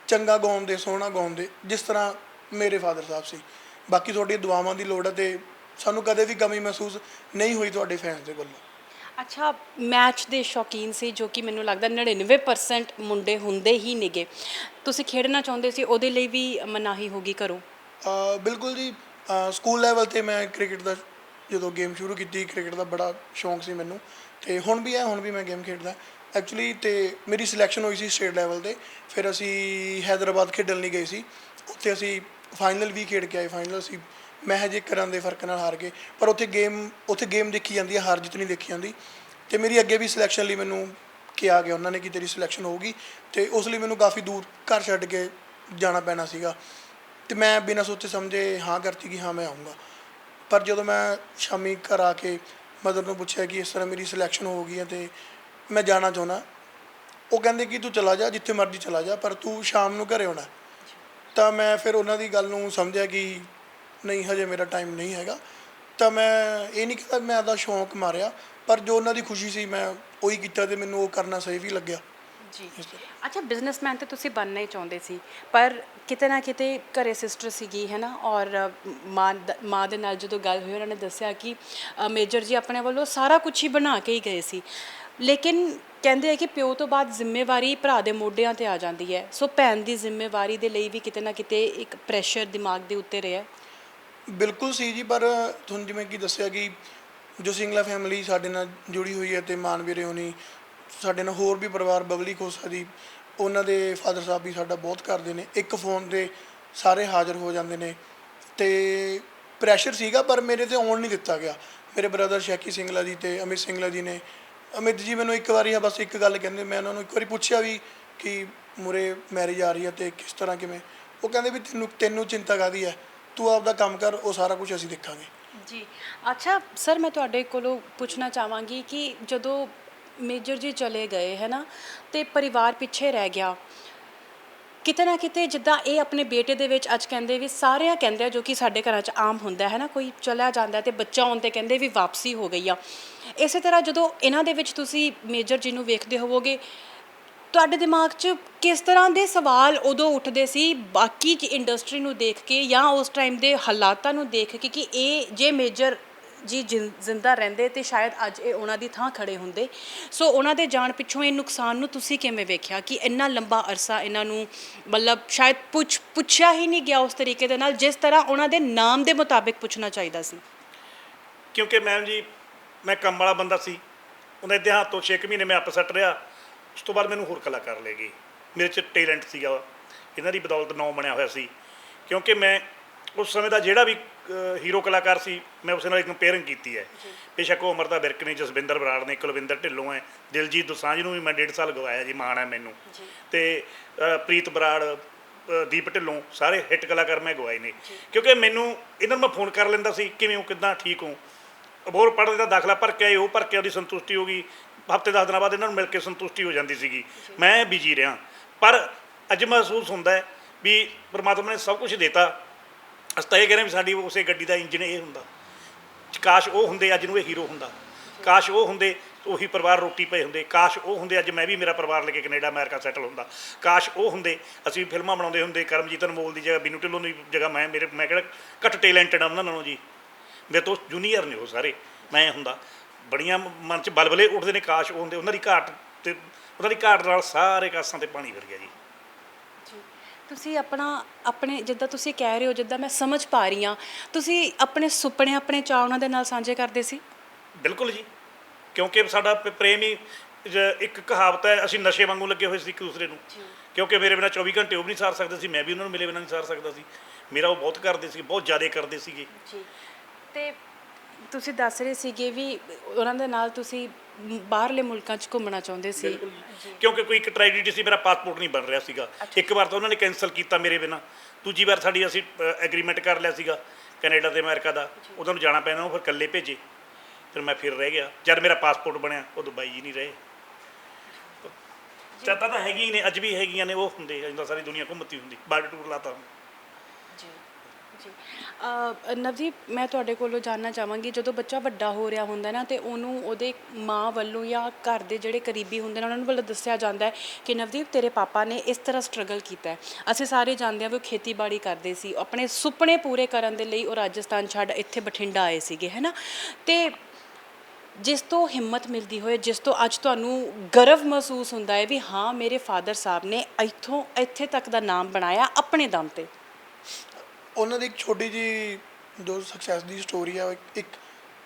ਚੰਗਾ ਗਾਉਣ ਦੇ, ਸੋਹਣਾ ਗਾਉਣ ਦੇ, ਜਿਸ ਤਰ੍ਹਾਂ ਮੇਰੇ ਫਾਦਰ ਸਾਹਿਬ ਸੀ। ਬਾਕੀ ਤੁਹਾਡੀਆਂ ਦੁਆਵਾਂ ਦੀ ਲੋੜ ਹੈ ਤੇ ਸਾਨੂੰ ਕਦੇ ਵੀ ਕਮੀ ਮਹਿਸੂਸ ਨਹੀਂ ਹੋਈ ਤੁਹਾਡੇ ਫੈਨਸ ਦੇ ਵੱਲੋਂ। ਅੱਛਾ, ਮੈਚ ਦੇ ਸ਼ੌਕੀਨ ਸੀ ਜੋ ਕਿ ਮੈਨੂੰ ਲੱਗਦਾ 99% ਮੁੰਡੇ ਹੁੰਦੇ ਹੀ ਨੇਗੇ। ਤੁਸੀਂ ਖੇਡਣਾ ਚਾਹੁੰਦੇ ਸੀ, ਉਹਦੇ ਲਈ ਵੀ ਮਨਾਹੀ ਹੋ ਗਈ ਘਰੋਂ? ਬਿਲਕੁਲ ਜੀ। ਸਕੂਲ ਲੈਵਲ 'ਤੇ ਮੈਂ ਕ੍ਰਿਕਟ ਦਾ ਜਦੋਂ ਗੇਮ ਸ਼ੁਰੂ ਕੀਤੀ, ਕ੍ਰਿਕਟ ਦਾ ਬੜਾ ਸ਼ੌਂਕ ਸੀ ਮੈਨੂੰ। ਤੇ ਹੁਣ ਵੀ ਹੈ, ਹੁਣ ਵੀ ਮੈਂ ਗੇਮ ਖੇਡਦਾ ਐਕਚੁਅਲੀ। ਤੇ ਮੇਰੀ ਸਿਲੈਕਸ਼ਨ ਹੋਈ ਸੀ ਸਟੇਟ ਲੈਵਲ 'ਤੇ। ਫਿਰ ਅਸੀਂ ਹੈਦਰਾਬਾਦ ਖੇਡਣ ਲਈ ਗਏ ਸੀ। ਉੱਥੇ ਅਸੀਂ ਫਾਈਨਲ ਵੀ ਖੇਡ ਕੇ ਆਏ। ਫਾਈਨਲ ਅਸੀਂ ਮਹਿਜ 1 ਰਨ ਦੇ ਫਰਕ ਨਾਲ ਹਾਰ ਗਏ। ਪਰ ਉੱਥੇ ਗੇਮ ਦੇਖੀ ਜਾਂਦੀ ਹੈ, ਹਾਰ ਜਿੱਤ ਨਹੀਂ ਦੇਖੀ ਜਾਂਦੀ। ਤੇ ਮੇਰੀ ਅੱਗੇ ਵੀ ਸਿਲੈਕਸ਼ਨ ਲਈ ਮੈਨੂੰ ਕਿਹਾ ਗਿਆ ਉਹਨਾਂ ਨੇ ਕਿ ਤੇਰੀ ਸਿਲੈਕਸ਼ਨ ਹੋਊਗੀ। ਤੇ ਉਸ ਲਈ ਮੈਨੂੰ ਕਾਫੀ ਦੂਰ ਘਰ ਛੱਡ ਕੇ ਜਾਣਾ ਪੈਣਾ ਸੀਗਾ। ਤੇ ਮੈਂ ਬਿਨਾਂ ਸੋਚੇ ਸਮਝੇ ਹਾਂ ਕਰਤੀ ਕਿ ਹਾਂ ਮੈਂ ਆਊਂਗਾ। ਪਰ ਜਦੋਂ ਮੈਂ ਸ਼ਾਮੀ ਘਰ ਆ ਕੇ ਮਦਰ ਨੂੰ ਪੁੱਛਿਆ ਕਿ ਇਸ ਤਰ੍ਹਾਂ ਮੇਰੀ ਸਿਲੈਕਸ਼ਨ ਹੋ ਗਈ ਹੈ ਤੇ ਮੈਂ ਜਾਣਾ ਚਾਹੁੰਦਾ, ਉਹ ਕਹਿੰਦੇ ਕਿ ਤੂੰ ਚਲਾ ਜਾ, ਜਿੱਥੇ ਮਰਜ਼ੀ ਚਲਾ ਜਾ, ਪਰ ਤੂੰ ਸ਼ਾਮ ਨੂੰ ਘਰੇ ਆਉਣਾ। ਤਾਂ ਮੈਂ ਫਿਰ ਉਹਨਾਂ ਦੀ ਗੱਲ ਨੂੰ ਸਮਝਿਆ ਕਿ ਨਹੀਂ, ਹਜੇ ਮੇਰਾ ਟਾਈਮ ਨਹੀਂ ਹੈਗਾ। ਤਾਂ ਮੈਂ ਇਹ ਨਹੀਂ ਕਹਿੰਦਾ ਮੈਂ ਆਪਦਾ ਸ਼ੌਂਕ ਮਾਰਿਆ, ਪਰ ਜੋ ਉਹਨਾਂ ਦੀ ਖੁਸ਼ੀ ਸੀ ਮੈਂ ਉਹੀ ਕੀਤਾ ਤੇ ਮੈਨੂੰ ਉਹ ਕਰਨਾ ਸਹੀ ਵੀ ਲੱਗਿਆ ਜੀ। ਇਸ ਤਰ੍ਹਾਂ। ਅੱਛਾ, ਬਿਜ਼ਨਸਮੈਨ ਤਾਂ ਤੁਸੀਂ ਬਣਨਾ ਹੀ ਚਾਹੁੰਦੇ ਸੀ, ਪਰ ਕਿਤੇ ਨਾ ਕਿਤੇ ਘਰੇ ਸਿਸਟਰ ਸੀਗੀ ਹੈ ਨਾ, ਔਰ ਮਾਂ ਦੇ ਨਾਲ ਜਦੋਂ ਗੱਲ ਹੋਈ ਉਹਨਾਂ ਨੇ ਦੱਸਿਆ ਕਿ ਮੇਜਰ ਜੀ ਆਪਣੇ ਵੱਲੋਂ ਸਾਰਾ ਕੁਝ ਹੀ ਬਣਾ ਕੇ ਹੀ ਗਏ ਸੀ। ਲੇਕਿਨ ਕਹਿੰਦੇ ਆ ਕਿ ਪਿਓ ਤੋਂ ਬਾਅਦ ਜ਼ਿੰਮੇਵਾਰੀ ਭਰਾ ਦੇ ਮੋਢਿਆਂ 'ਤੇ ਆ ਜਾਂਦੀ ਹੈ। ਸੋ ਭੈਣ ਦੀ ਜ਼ਿੰਮੇਵਾਰੀ ਦੇ ਲਈ ਵੀ ਕਿਤੇ ਨਾ ਕਿਤੇ ਇੱਕ ਪ੍ਰੈਸ਼ਰ ਦਿਮਾਗ ਦੇ ਉੱਤੇ ਰਿਹਾ। ਬਿਲਕੁਲ ਸੀ ਜੀ। ਪਰ ਤੁਹਾਨੂੰ ਜਿਵੇਂ ਕਿ ਦੱਸਿਆ ਕਿ ਜੋ ਸਿੰਗਲਾ ਫੈਮਿਲੀ ਸਾਡੇ ਨਾਲ ਜੁੜੀ ਹੋਈ ਹੈ ਤੇ ਮਾਨਵੀਰੇ ਹੋਣੀ, ਸਾਡੇ ਨਾਲ ਹੋਰ ਵੀ ਪਰਿਵਾਰ ਬਬਲੀ ਖੋਸਾ ਜੀ, ਉਹਨਾਂ ਦੇ ਫਾਦਰ ਸਾਹਿਬ ਵੀ ਸਾਡਾ ਬਹੁਤ ਕਰਦੇ ਨੇ। ਇੱਕ ਫੋਨ 'ਤੇ ਸਾਰੇ ਹਾਜ਼ਰ ਹੋ ਜਾਂਦੇ ਨੇ। ਤੇ ਪ੍ਰੈਸ਼ਰ ਸੀਗਾ ਪਰ ਮੇਰੇ 'ਤੇ ਆਉਣ ਨਹੀਂ ਦਿੱਤਾ ਗਿਆ। ਮੇਰੇ ਬ੍ਰਦਰ ਸ਼ੈਕੀ ਸਿੰਗਲਾ ਜੀ ਤੇ ਅਮਿਤ ਸਿੰਗਲਾ ਜੀ ਨੇ। ਅਮਿਤ ਜੀ ਮੈਨੂੰ ਇੱਕ ਵਾਰੀ ਬਸ ਇੱਕ ਗੱਲ ਕਹਿੰਦੇ, ਮੈਂ ਉਹਨਾਂ ਨੂੰ ਇੱਕ ਵਾਰੀ ਪੁੱਛਿਆ ਵੀ ਕਿ ਮੂਹਰੇ ਮੈਰਿਜ ਆ ਰਹੀ ਹੈ ਤੇ ਕਿਸ ਤਰ੍ਹਾਂ ਕਿਵੇਂ। ਉਹ ਕਹਿੰਦੇ ਵੀ ਤੈਨੂੰ ਚਿੰਤਾ ਕਾਹਦੀ ਹੈ, ਤੂੰ ਆਪਦਾ ਕੰਮ ਕਰ, ਉਹ ਸਾਰਾ ਕੁਝ ਅਸੀਂ ਦੇਖਾਂਗੇ। ਜੀ। ਅੱਛਾ ਸਰ, ਮੈਂ ਤੁਹਾਡੇ ਕੋਲੋਂ ਪੁੱਛਣਾ ਚਾਹਾਂਗੀ ਕਿ ਜਦੋਂ ਮੇਜਰ ਜੀ ਚਲੇ ਗਏ ਹੈ ਨਾ, ਤੇ ਪਰਿਵਾਰ ਪਿੱਛੇ ਰਹਿ ਗਿਆ ਕਿਤੇ ਨਾ ਕਿਤੇ। ਜਿੱਦਾਂ ਇਹ ਆਪਣੇ ਬੇਟੇ ਦੇ ਵਿੱਚ ਅੱਜ ਕਹਿੰਦੇ ਵੀ ਸਾਰਿਆਂ ਕਹਿੰਦੇ ਆ, ਜੋ ਕਿ ਸਾਡੇ ਘਰਾਂ 'ਚ ਆਮ ਹੁੰਦਾ ਹੈ ਨਾ, ਕੋਈ ਚਲਾ ਜਾਂਦਾ ਤੇ ਬੱਚਾ ਆਉਣ 'ਤੇ ਕਹਿੰਦੇ ਵੀ ਵਾਪਸੀ ਹੋ ਗਈ ਆ। ਇਸੇ ਤਰ੍ਹਾਂ ਜਦੋਂ ਇਹਨਾਂ ਦੇ ਵਿੱਚ ਤੁਸੀਂ ਮੇਜਰ ਜੀ ਨੂੰ ਵੇਖਦੇ ਹੋਵੋਗੇ, ਤੁਹਾਡੇ ਦਿਮਾਗ 'ਚ ਕਿਸ ਤਰ੍ਹਾਂ ਦੇ ਸਵਾਲ ਉਦੋਂ ਉੱਠਦੇ ਸੀ ਬਾਕੀ ਇੰਡਸਟਰੀ ਨੂੰ ਦੇਖ ਕੇ ਜਾਂ ਉਸ ਟਾਈਮ ਦੇ ਹਾਲਾਤਾਂ ਨੂੰ ਦੇਖ ਕੇ ਕਿ ਇਹ ਜੇ ਮੇਜਰ ਜੀ ਜ਼ਿੰਦਾ ਰਹਿੰਦੇ ਤੇ ਸ਼ਾਇਦ ਅੱਜ ਇਹ ਉਹਨਾਂ ਦੀ ਥਾਂ ਖੜੇ ਹੁੰਦੇ। ਸੋ ਉਹਨਾਂ ਦੇ ਜਾਣ ਪਿੱਛੋਂ ਇਹ ਨੁਕਸਾਨ ਨੂੰ ਤੁਸੀਂ ਕਿਵੇਂ ਵੇਖਿਆ ਕਿ ਇੰਨਾ ਲੰਬਾ ਅਰਸਾ ਇਹਨਾਂ ਨੂੰ ਮਤਲਬ ਸ਼ਾਇਦ ਪੁੱਛਿਆ ਹੀ ਨਹੀਂ ਗਿਆ ਉਸ ਤਰੀਕੇ ਦੇ ਨਾਲ ਜਿਸ ਤਰ੍ਹਾਂ ਉਹਨਾਂ ਦੇ ਨਾਮ ਦੇ ਮੁਤਾਬਿਕ ਪੁੱਛਣਾ ਚਾਹੀਦਾ ਸੀ? ਕਿਉਂਕਿ ਮੈਮ ਜੀ ਮੈਂ ਕੰਮ ਵਾਲਾ ਬੰਦਾ ਸੀ। ਉਹਨਾਂ ਦੇ ਹੱਥ ਤੋਂ 6 ਮਹੀਨੇ ਮੈਂ ਆਪਸੱਟ ਰਿਹਾ। ਉਸ ਤੋਂ ਬਾਅਦ ਮੈਨੂੰ ਹੋਰ ਕਲਾਕਾਰ ਲੈ ਗਏ। ਮੇਰੇ 'ਚ ਟੈਲੈਂਟ ਸੀਗਾ, ਇਹਨਾਂ ਦੀ ਬਦੌਲਤ ਨਾਂ ਬਣਿਆ ਹੋਇਆ ਸੀ। ਕਿਉਂਕਿ ਮੈਂ ਉਸ ਸਮੇਂ ਦਾ ਜਿਹੜਾ ਵੀ ਹੀਰੋ ਕਲਾਕਾਰ ਸੀ ਮੈਂ ਉਸ ਨਾਲ ਇੱਕ ਕੰਪੇਅਰਿੰਗ ਕੀਤੀ ਹੈ। ਬੇਸ਼ੱਕ ਉਹ ਅਮਰਤਾ ਵਿਰਕ ਨੇ, ਜਸਵਿੰਦਰ ਬਰਾੜ ਨੇ, ਕੁਲਵਿੰਦਰ ਢਿੱਲੋਂ ਹੈ, ਦਿਲਜੀਤ ਦੋਸਾਂਝ ਨੂੰ ਵੀ ਮੈਂ 1.5 ਸਾਲ ਗਵਾਇਆ ਜੀ, ਮਾਣ ਹੈ ਮੈਨੂੰ। ਤੇ ਪ੍ਰੀਤ ਬਰਾੜ, ਦੀਪ ਢਿੱਲੋਂ, ਸਾਰੇ ਹਿੱਟ ਕਲਾਕਾਰ ਮੈਂ ਗਵਾਏ ਨੇ। ਕਿਉਂਕਿ ਮੈਨੂੰ ਇਹਨਾਂ ਨੂੰ ਮੈਂ ਫੋਨ ਕਰ ਲੈਂਦਾ ਸੀ, ਕਿਵੇਂ ਹੋ, ਕਿੱਦਾਂ, ਠੀਕ ਹੋ। ਹੋਰ ਪੜ੍ਹਦੇ ਦਾ ਦਾਖਲਾ ਭਰ ਕੇ ਆਏ, ਉਹ ਭਰ ਕੇ ਉਹਦੀ ਸੰਤੁਸ਼ਟੀ ਹੋ ਗਈ। ਹਫ਼ਤੇ 10 ਦਿਨਾਂ ਬਾਅਦ ਇਹਨਾਂ ਨੂੰ ਮਿਲ ਕੇ ਸੰਤੁਸ਼ਟੀ ਹੋ ਜਾਂਦੀ ਸੀਗੀ। ਮੈਂ ਬਿਜੀ ਰਿਹਾ। ਪਰ ਅੱਜ ਮਹਿਸੂਸ ਹੁੰਦਾ ਵੀ ਪਰਮਾਤਮਾ ਨੇ ਸਭ ਕੁਝ ਦਿੱਤਾ। ਅਸੀਂ ਤਾਂ ਇਹ ਕਹਿ ਰਹੇ ਵੀ ਸਾਡੀ ਉਸੇ ਗੱਡੀ ਦਾ ਇੰਜਣ ਇਹ ਹੁੰਦਾ। ਕਾਸ਼ ਉਹ ਹੁੰਦੇ ਅੱਜ ਨੂੰ ਇਹ ਹੀਰੋ ਹੁੰਦਾ। ਕਾਸ਼ ਉਹ ਹੁੰਦੇ ਉਹੀ ਪਰਿਵਾਰ ਰੋਟੀ ਪਏ ਹੁੰਦੇ। ਕਾਸ਼ ਉਹ ਹੁੰਦੇ ਅੱਜ ਮੈਂ ਵੀ ਮੇਰਾ ਪਰਿਵਾਰ ਲੈ ਕੇ ਕੈਨੇਡਾ ਅਮਰੀਕਾ ਸੈਟਲ ਹੁੰਦਾ। ਕਾਸ਼ ਉਹ ਹੁੰਦੇ ਅਸੀਂ ਫਿਲਮਾਂ ਬਣਾਉਂਦੇ ਹੁੰਦੇ। ਕਰਮਜੀਤ ਅਨਮੋਲ ਦੀ ਜਗ੍ਹਾ ਬੀਨੂ ਢਿੱਲੋਂ ਦੀ ਜਗ੍ਹਾ ਮੈਂ ਕਿਹੜਾ ਘੱਟ ਟੈਲੈਂਟਡ ਆ ਉਹਨਾਂ ਨਾਲੋਂ ਜੀ। ਮੇਰੇ ਤੋਂ ਜੂਨੀਅਰ ਨੇ ਉਹ ਸਾਰੇ। ਮੈਂ ਹੁੰਦਾ ਬੜੀਆਂ ਮਨ 'ਚ ਬਲਬਲੇ ਉੱਠਦੇ ਨੇ, ਕਾਸ਼ ਉਹ ਹੁੰਦੇ। ਉਹਨਾਂ ਦੀ ਘਾਟ ਤੇ ਉਹਨਾਂ ਦੀ ਘਾਟ ਨਾਲ ਸਾਰੇ ਕਾਸਾਂ ਤੇ ਪਾਣੀ ਫਿਰ ਗਿਆ ਜੀ। ਜੀ ਤੁਸੀਂ ਆਪਣੇ ਜਿੱਦਾਂ ਤੁਸੀਂ ਕਹਿ ਰਹੇ ਹੋ, ਜਿੱਦਾਂ ਮੈਂ ਸਮਝ ਪਾ ਰਹੀ ਹਾਂ, ਤੁਸੀਂ ਆਪਣੇ ਸੁਪਨੇ ਆਪਣੇ ਚਾਅ ਉਹਨਾਂ ਦੇ ਨਾਲ ਸਾਂਝੇ ਕਰਦੇ ਸੀ। ਬਿਲਕੁਲ ਜੀ, ਕਿਉਂਕਿ ਸਾਡਾ ਪ੍ਰੇਮ ਹੀ ਇੱਕ ਕਹਾਵਤ ਹੈ, ਅਸੀਂ ਨਸ਼ੇ ਵਾਂਗੂ ਲੱਗੇ ਹੋਏ ਸੀ ਇੱਕ ਦੂਸਰੇ ਨੂੰ। ਕਿਉਂਕਿ ਮੇਰੇ ਬਿਨਾਂ 24 ਘੰਟੇ ਉਹ ਵੀ ਨਹੀਂ ਸਾਰ ਸਕਦੇ ਸੀ, ਮੈਂ ਵੀ ਉਹਨਾਂ ਨੂੰ ਮੇਰੇ ਬਿਨਾਂ ਨਹੀਂ ਸਾਰ ਸਕਦਾ ਸੀ। ਮੇਰਾ ਉਹ ਬਹੁਤ ਕਰਦੇ ਸੀ, ਬਹੁਤ ਜ਼ਿਆਦਾ ਕਰਦੇ ਸੀਗੇ ਜੀ ਤੇ ਤੁਸੀਂ ਦੱਸ ਰਹੇ ਸੀਗੇ ਵੀ ਉਹਨਾਂ ਦੇ ਨਾਲ ਤੁਸੀਂ ਬਾਹਰਲੇ ਮੁਲਕਾਂ 'ਚ ਘੁੰਮਣਾ ਚਾਹੁੰਦੇ ਸੀ। ਕਿਉਂਕਿ ਕੋਈ ਇੱਕ ਟ੍ਰੈਜਡੀ ਸੀ, ਮੇਰਾ ਪਾਸਪੋਰਟ ਨਹੀਂ ਬਣ ਰਿਹਾ ਸੀਗਾ। ਇੱਕ ਵਾਰ ਤਾਂ ਉਹਨਾਂ ਨੇ ਕੈਂਸਲ ਕੀਤਾ ਮੇਰੇ ਬਿਨਾਂ, ਦੂਜੀ ਵਾਰ ਸਾਡੀ ਅਸੀਂ ਐਗਰੀਮੈਂਟ ਕਰ ਲਿਆ ਸੀਗਾ ਕੈਨੇਡਾ ਤੇ ਅਮਰੀਕਾ ਦਾ, ਉਹਨਾਂ ਨੂੰ ਜਾਣਾ ਪੈਣਾ, ਉਹ ਫਿਰ ਇਕੱਲੇ ਭੇਜੇ। ਫਿਰ ਮੈਂ ਰਹਿ ਗਿਆ। ਜਦ ਮੇਰਾ ਪਾਸਪੋਰਟ ਬਣਿਆ ਉਦੋਂ ਬਾਈ ਜੀ ਨਹੀਂ ਰਹੇ। ਚਾਹਤਾ ਤਾਂ ਹੈਗੀਆਂ ਨੇ, ਅੱਜ ਵੀ ਹੈਗੀਆਂ ਨੇ, ਉਹ ਹੁੰਦੇ ਜਿੱਦਾਂ ਸਾਰੀ ਦੁਨੀਆ ਘੁੰਮਤੀ ਹੁੰਦੀ, ਵਰਲਡ ਟੂਰ ਲਾਤਾ। ਜੀ ਜੀ ਨਵਦੀਪ, ਮੈਂ ਤੁਹਾਡੇ ਕੋਲੋਂ ਜਾਣਨਾ ਚਾਹਾਂਗੀ, ਜਦੋਂ ਬੱਚਾ ਵੱਡਾ ਹੋ ਰਿਹਾ ਹੁੰਦਾ ਨਾ ਤੇ ਉਹਨੂੰ ਉਹਦੇ ਮਾਂ ਵੱਲੋਂ ਜਾਂ ਘਰ ਦੇ ਜਿਹੜੇ ਕਰੀਬੀ ਹੁੰਦੇ ਨੇ ਉਹਨਾਂ ਨੂੰ ਵੱਲੋਂ ਦੱਸਿਆ ਜਾਂਦਾ ਹੈ ਕਿ ਨਵਦੀਪ ਤੇਰੇ ਪਾਪਾ ਨੇ ਇਸ ਤਰ੍ਹਾਂ ਸਟਰਗਲ ਕੀਤਾ ਹੈ। ਅਸੀਂ ਸਾਰੇ ਜਾਣਦੇ ਹਾਂ ਵੀ ਉਹ ਖੇਤੀਬਾੜੀ ਕਰਦੇ ਸੀ, ਆਪਣੇ ਸੁਪਨੇ ਪੂਰੇ ਕਰਨ ਦੇ ਲਈ ਉਹ ਰਾਜਸਥਾਨ ਛੱਡ ਇੱਥੇ ਬਠਿੰਡਾ ਆਏ ਸੀਗੇ, ਹੈ ਨਾ। ਤੇ ਜਿਸ ਤੋਂ ਹਿੰਮਤ ਮਿਲਦੀ ਹੋਏ, ਜਿਸ ਤੋਂ ਅੱਜ ਤੁਹਾਨੂੰ ਗਰਵ ਮਹਿਸੂਸ ਹੁੰਦਾ ਹੈ ਵੀ ਹਾਂ ਮੇਰੇ ਫਾਦਰ ਸਾਹਿਬ ਨੇ ਇੱਥੇ ਤੱਕ ਦਾ ਨਾਮ ਬਣਾਇਆ ਆਪਣੇ ਦਮ 'ਤੇ। ਉਹਨਾਂ ਦੀ ਇੱਕ ਛੋਟੀ ਜੀ ਜੋ ਸਕਸੈਸ ਦੀ ਸਟੋਰੀ ਆ, ਇੱਕ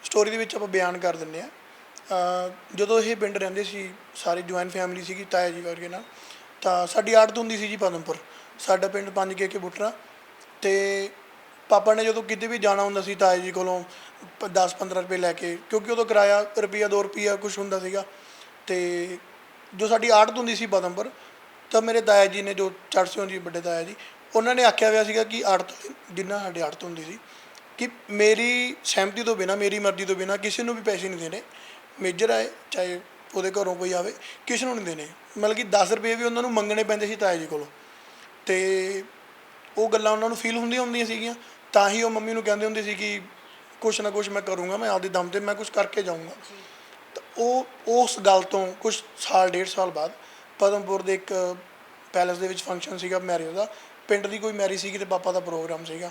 ਸਟੋਰੀ ਦੇ ਵਿੱਚ ਆਪਾਂ ਬਿਆਨ ਕਰ ਦਿੰਦੇ ਹਾਂ। ਜਦੋਂ ਇਹ ਪਿੰਡ ਰਹਿੰਦੇ ਸੀ, ਸਾਰੀ ਜੁਆਇੰਟ ਫੈਮਿਲੀ ਸੀਗੀ ਤਾਇਆ ਜੀ ਵਰਗੇ ਨਾਲ, ਤਾਂ ਸਾਡੀ ਆੜਤ ਹੁੰਦੀ ਸੀ ਜੀ ਪਦਮਪੁਰ। ਸਾਡਾ ਪਿੰਡ 5 ਕੇ ਬੁੱਟਰਾ। ਅਤੇ ਪਾਪਾ ਨੇ ਜਦੋਂ ਕਿਤੇ ਵੀ ਜਾਣਾ ਹੁੰਦਾ ਸੀ ਤਾਇਆ ਜੀ ਕੋਲੋਂ 10-15 ਰੁਪਏ ਲੈ ਕੇ, ਕਿਉਂਕਿ ਉਦੋਂ ਕਿਰਾਇਆ ਰੁਪਈਆ 2 ਰੁਪਈਆ ਕੁਛ ਹੁੰਦਾ ਸੀਗਾ। ਅਤੇ ਜੋ ਸਾਡੀ ਆੜਤ ਹੁੰਦੀ ਸੀ ਪਦਮਪੁਰ, ਤਾਂ ਮੇਰੇ ਤਾਇਆ ਜੀ ਨੇ, ਜੋ ਚੜਸਿਓ ਜੀ ਵੱਡੇ ਤਾਇਆ ਜੀ, ਉਹਨਾਂ ਨੇ ਆਖਿਆ ਹੋਇਆ ਸੀਗਾ ਕਿ ਆੜਤ ਜਿੰਨਾ ਸਾਡੀ ਆੜਤ ਹੁੰਦੀ ਸੀ ਕਿ ਮੇਰੀ ਸਹਿਮਤੀ ਤੋਂ ਬਿਨਾਂ, ਮੇਰੀ ਮਰਜ਼ੀ ਤੋਂ ਬਿਨਾਂ ਕਿਸੇ ਨੂੰ ਵੀ ਪੈਸੇ ਨਹੀਂ ਦੇਣੇ। ਮੇਜਰ ਆਏ ਚਾਹੇ ਉਹਦੇ ਘਰੋਂ ਕੋਈ ਆਵੇ, ਕਿਸੇ ਨੂੰ ਨਹੀਂ ਦੇਣੇ। ਮਤਲਬ ਕਿ 10 ਰੁਪਏ ਵੀ ਉਹਨਾਂ ਨੂੰ ਮੰਗਣੇ ਪੈਂਦੇ ਸੀ ਤਾਇਆ ਜੀ ਕੋਲੋਂ। ਅਤੇ ਉਹ ਗੱਲਾਂ ਉਹਨਾਂ ਨੂੰ ਫੀਲ ਹੁੰਦੀਆਂ ਸੀਗੀਆਂ, ਤਾਂ ਹੀ ਉਹ ਮੰਮੀ ਨੂੰ ਕਹਿੰਦੇ ਹੁੰਦੇ ਸੀ ਕਿ ਕੁਛ ਨਾ ਕੁਛ ਮੈਂ ਕਰੂੰਗਾ, ਮੈਂ ਆਪਦੇ ਦਮ 'ਤੇ ਮੈਂ ਕੁਛ ਕਰਕੇ ਜਾਊਂਗਾ। ਤਾਂ ਉਹ ਉਸ ਗੱਲ ਤੋਂ ਕੁਛ ਸਾਲ 1.5 ਸਾਲ ਬਾਅਦ ਪਦਮਪੁਰ ਦੇ ਇੱਕ ਪੈਲੇਸ ਦੇ ਵਿੱਚ ਫੰਕਸ਼ਨ ਸੀਗਾ ਮੈਰਿਜ ਦਾ, ਪਿੰਡ ਦੀ ਕੋਈ ਮੈਰਿਜ ਸੀਗੀ ਅਤੇ ਪਾਪਾ ਦਾ ਪ੍ਰੋਗਰਾਮ ਸੀਗਾ।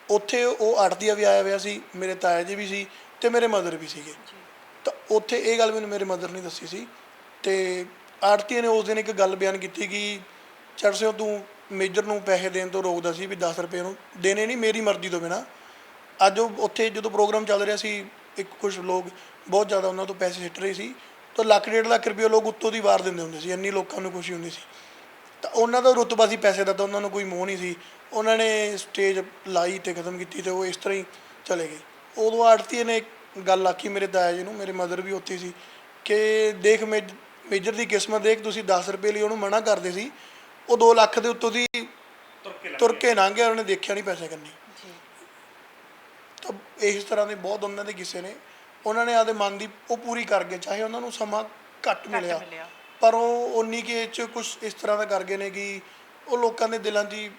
ਉੱਥੇ ਉਹ ਆੜਤੀਆ ਵੀ ਆਇਆ ਹੋਇਆ ਸੀ, ਮੇਰੇ ਤਾਇਆ ਜੀ ਵੀ ਸੀ ਅਤੇ ਮੇਰੇ ਮਦਰ ਵੀ ਸੀਗੇ। ਤਾਂ ਉੱਥੇ ਇਹ ਗੱਲ ਮੈਨੂੰ ਮੇਰੇ ਮਦਰ ਨੇ ਦੱਸੀ ਸੀ, ਅਤੇ ਆੜਤੀਆ ਨੇ ਉਸ ਦਿਨ ਇੱਕ ਗੱਲ ਬਿਆਨ ਕੀਤੀ ਕਿ ਚੜਸਿਓ ਤੂੰ ਮੇਜਰ ਨੂੰ ਪੈਸੇ ਦੇਣ ਤੋਂ ਰੋਕਦਾ ਸੀ ਵੀ 10 ਰੁਪਏ ਨੂੰ ਦੇਣੇ ਨਹੀਂ ਮੇਰੀ ਮਰਜ਼ੀ ਤੋਂ ਬਿਨਾਂ। ਅੱਜ ਉਹ ਉੱਥੇ ਜਦੋਂ ਪ੍ਰੋਗਰਾਮ ਚੱਲ ਰਿਹਾ ਸੀ, ਇੱਕ ਕੁਛ ਲੋਕ ਬਹੁਤ ਜ਼ਿਆਦਾ ਉਹਨਾਂ ਤੋਂ ਪੈਸੇ ਸਿੱਟ ਰਹੇ ਸੀ, ਤਾਂ 1.5 ਲੱਖ ਰੁਪਏ ਲੋਕ ਉੱਤੋਂ ਦੀ ਵਾਰ ਦਿੰਦੇ ਹੁੰਦੇ ਸੀ, ਇੰਨੀ ਲੋਕਾਂ ਨੂੰ ਖੁਸ਼ੀ ਹੁੰਦੀ ਸੀ। ਤਾਂ ਉਹਨਾਂ ਦਾ ਰੁਤਬਾ ਸੀ ਪੈਸੇ ਦਾ, ਤਾਂ ਉਹਨਾਂ ਨੂੰ ਕੋਈ ਮੋਹ ਨਹੀਂ ਸੀ। ਉਹਨਾਂ ਨੇ ਸਟੇਜ ਲਾਈ ਅਤੇ ਖਤਮ ਕੀਤੀ, ਅਤੇ ਉਹ ਇਸ ਤਰ੍ਹਾਂ ਹੀ ਚਲੇ ਗਏ। ਉਦੋਂ ਆੜਤੀਏ ਨੇ ਇੱਕ ਗੱਲ ਆਖੀ ਮੇਰੇ ਤਾਇਆ ਜੀ ਨੂੰ, ਮੇਰੇ ਮਦਰ ਵੀ ਉੱਥੇ ਸੀ, ਕਿ ਦੇਖ ਮੇਜਰ ਦੀ ਕਿਸਮਤ ਦੇਖ, ਤੁਸੀਂ 10 ਰੁਪਏ ਲਈ ਉਹਨੂੰ ਮਨਾ ਕਰਦੇ ਸੀ, ਉਹ 2 ਲੱਖ ਦੇ ਉੱਤੋਂ ਦੀ ਤੁਰ ਕੇ ਲੰਘ ਗਿਆ, ਉਹਨੇ ਦੇਖਿਆ ਨਹੀਂ ਪੈਸੇ ਕੰਨੀ। ਤਾਂ ਇਸ ਤਰ੍ਹਾਂ ਦੇ ਬਹੁਤ ਉਹਨਾਂ ਦੇ ਕਿੱਸੇ ਨੇ। ਉਹਨਾਂ ਨੇ ਆਪਦੇ ਮਨ ਦੀ ਉਹ ਪੂਰੀ ਕਰ ਗਏ, ਚਾਹੇ ਉਹਨਾਂ ਨੂੰ ਸਮਾਂ ਘੱਟ ਮਿਲਿਆ, ਪਰ ਉਹ ਉਨੀ ਕੁ ਏਜ 'ਚ ਕੁਛ ਇਸ ਤਰ੍ਹਾਂ ਦਾ ਕਰ ਗਏ ਨੇ ਕਿ ਉਹ ਲੋਕਾਂ ਦੇ ਦਿਲਾਂ ਦੀ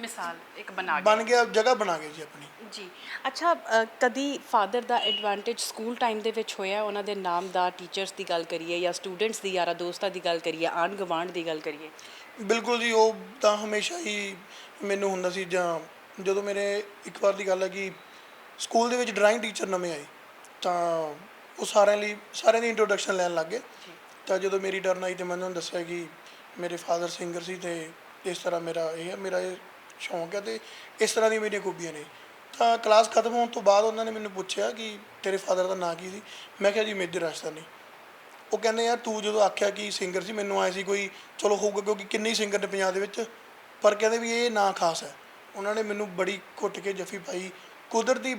ਮਿਸਾਲ ਇੱਕ ਬਣ ਗਿਆ, ਜਗ੍ਹਾ ਬਣਾ ਗਏ ਜੀ ਆਪਣੀ। ਜੀ ਅੱਛਾ, ਕਦੀ ਫਾਦਰ ਦਾ ਐਡਵਾਂਟੇਜ ਸਕੂਲ ਟਾਈਮ ਦੇ ਵਿੱਚ ਹੋਇਆ, ਉਹਨਾਂ ਦੇ ਨਾਮ ਦਾ, ਟੀਚਰਸ ਦੀ ਗੱਲ ਕਰੀਏ ਜਾਂ ਸਟੂਡੈਂਟਸ ਦੀ, ਯਾਰਾਂ ਦੋਸਤਾਂ ਦੀ ਗੱਲ ਕਰੀਏ, ਆਂਢ ਗੁਆਂਢ ਦੀ ਗੱਲ ਕਰੀਏ? ਬਿਲਕੁਲ ਜੀ, ਉਹ ਤਾਂ ਹਮੇਸ਼ਾ ਹੀ ਮੈਨੂੰ ਹੁੰਦਾ ਸੀ। ਜਾਂ ਜਦੋਂ ਮੇਰੇ ਇੱਕ ਵਾਰ ਦੀ ਗੱਲ ਹੈ ਕਿ ਸਕੂਲ ਦੇ ਵਿੱਚ ਡਰਾਇੰਗ ਟੀਚਰ ਨਵੇਂ ਆਏ, ਤਾਂ ਉਹ ਸਾਰਿਆਂ ਦੀ ਇੰਟਰੋਡਕਸ਼ਨ ਲੈਣ ਲੱਗ ਗਏ। ਤਾਂ ਜਦੋਂ ਮੇਰੀ ਟਰਨ ਆਈ ਤਾਂ ਮੈਂ ਉਹਨਾਂ ਨੂੰ ਦੱਸਿਆ ਕਿ ਮੇਰੇ ਫਾਦਰ ਸਿੰਗਰ ਸੀ ਅਤੇ ਇਸ ਤਰ੍ਹਾਂ ਮੇਰਾ ਇਹ ਸ਼ੌਂਕ ਹੈ ਅਤੇ ਇਸ ਤਰ੍ਹਾਂ ਦੀਆਂ ਮੇਰੀਆਂ ਖੂਬੀਆਂ ਨੇ। ਤਾਂ ਕਲਾਸ ਖਤਮ ਹੋਣ ਤੋਂ ਬਾਅਦ ਉਹਨਾਂ ਨੇ ਮੈਨੂੰ ਪੁੱਛਿਆ ਕਿ ਤੇਰੇ ਫਾਦਰ ਦਾ ਨਾਂ ਕੀ ਸੀ? ਮੈਂ ਕਿਹਾ ਜੀ ਮੇਜਰ ਰਾਜਸਥਾਨੀ। ਉਹ ਕਹਿੰਦੇ ਯਾਰ ਤੂੰ ਜਦੋਂ ਆਖਿਆ ਕਿ ਸਿੰਗਰ ਸੀ, ਮੈਨੂੰ ਆਏ ਸੀ ਕੋਈ ਚਲੋ ਹੋਊਗਾ, ਕਿਉਂਕਿ ਕਿੰਨੇ ਹੀ ਸਿੰਗਰ ਨੇ ਪੰਜਾਬ ਦੇ ਵਿੱਚ, ਪਰ ਕਹਿੰਦੇ ਵੀ ਇਹ ਨਾਂ ਖਾਸ ਹੈ। ਉਹਨਾਂ ਨੇ ਮੈਨੂੰ ਬੜੀ ਘੁੱਟ ਕੇ ਜੱਫੀ ਪਾਈ। ਕੁਦਰਤੀ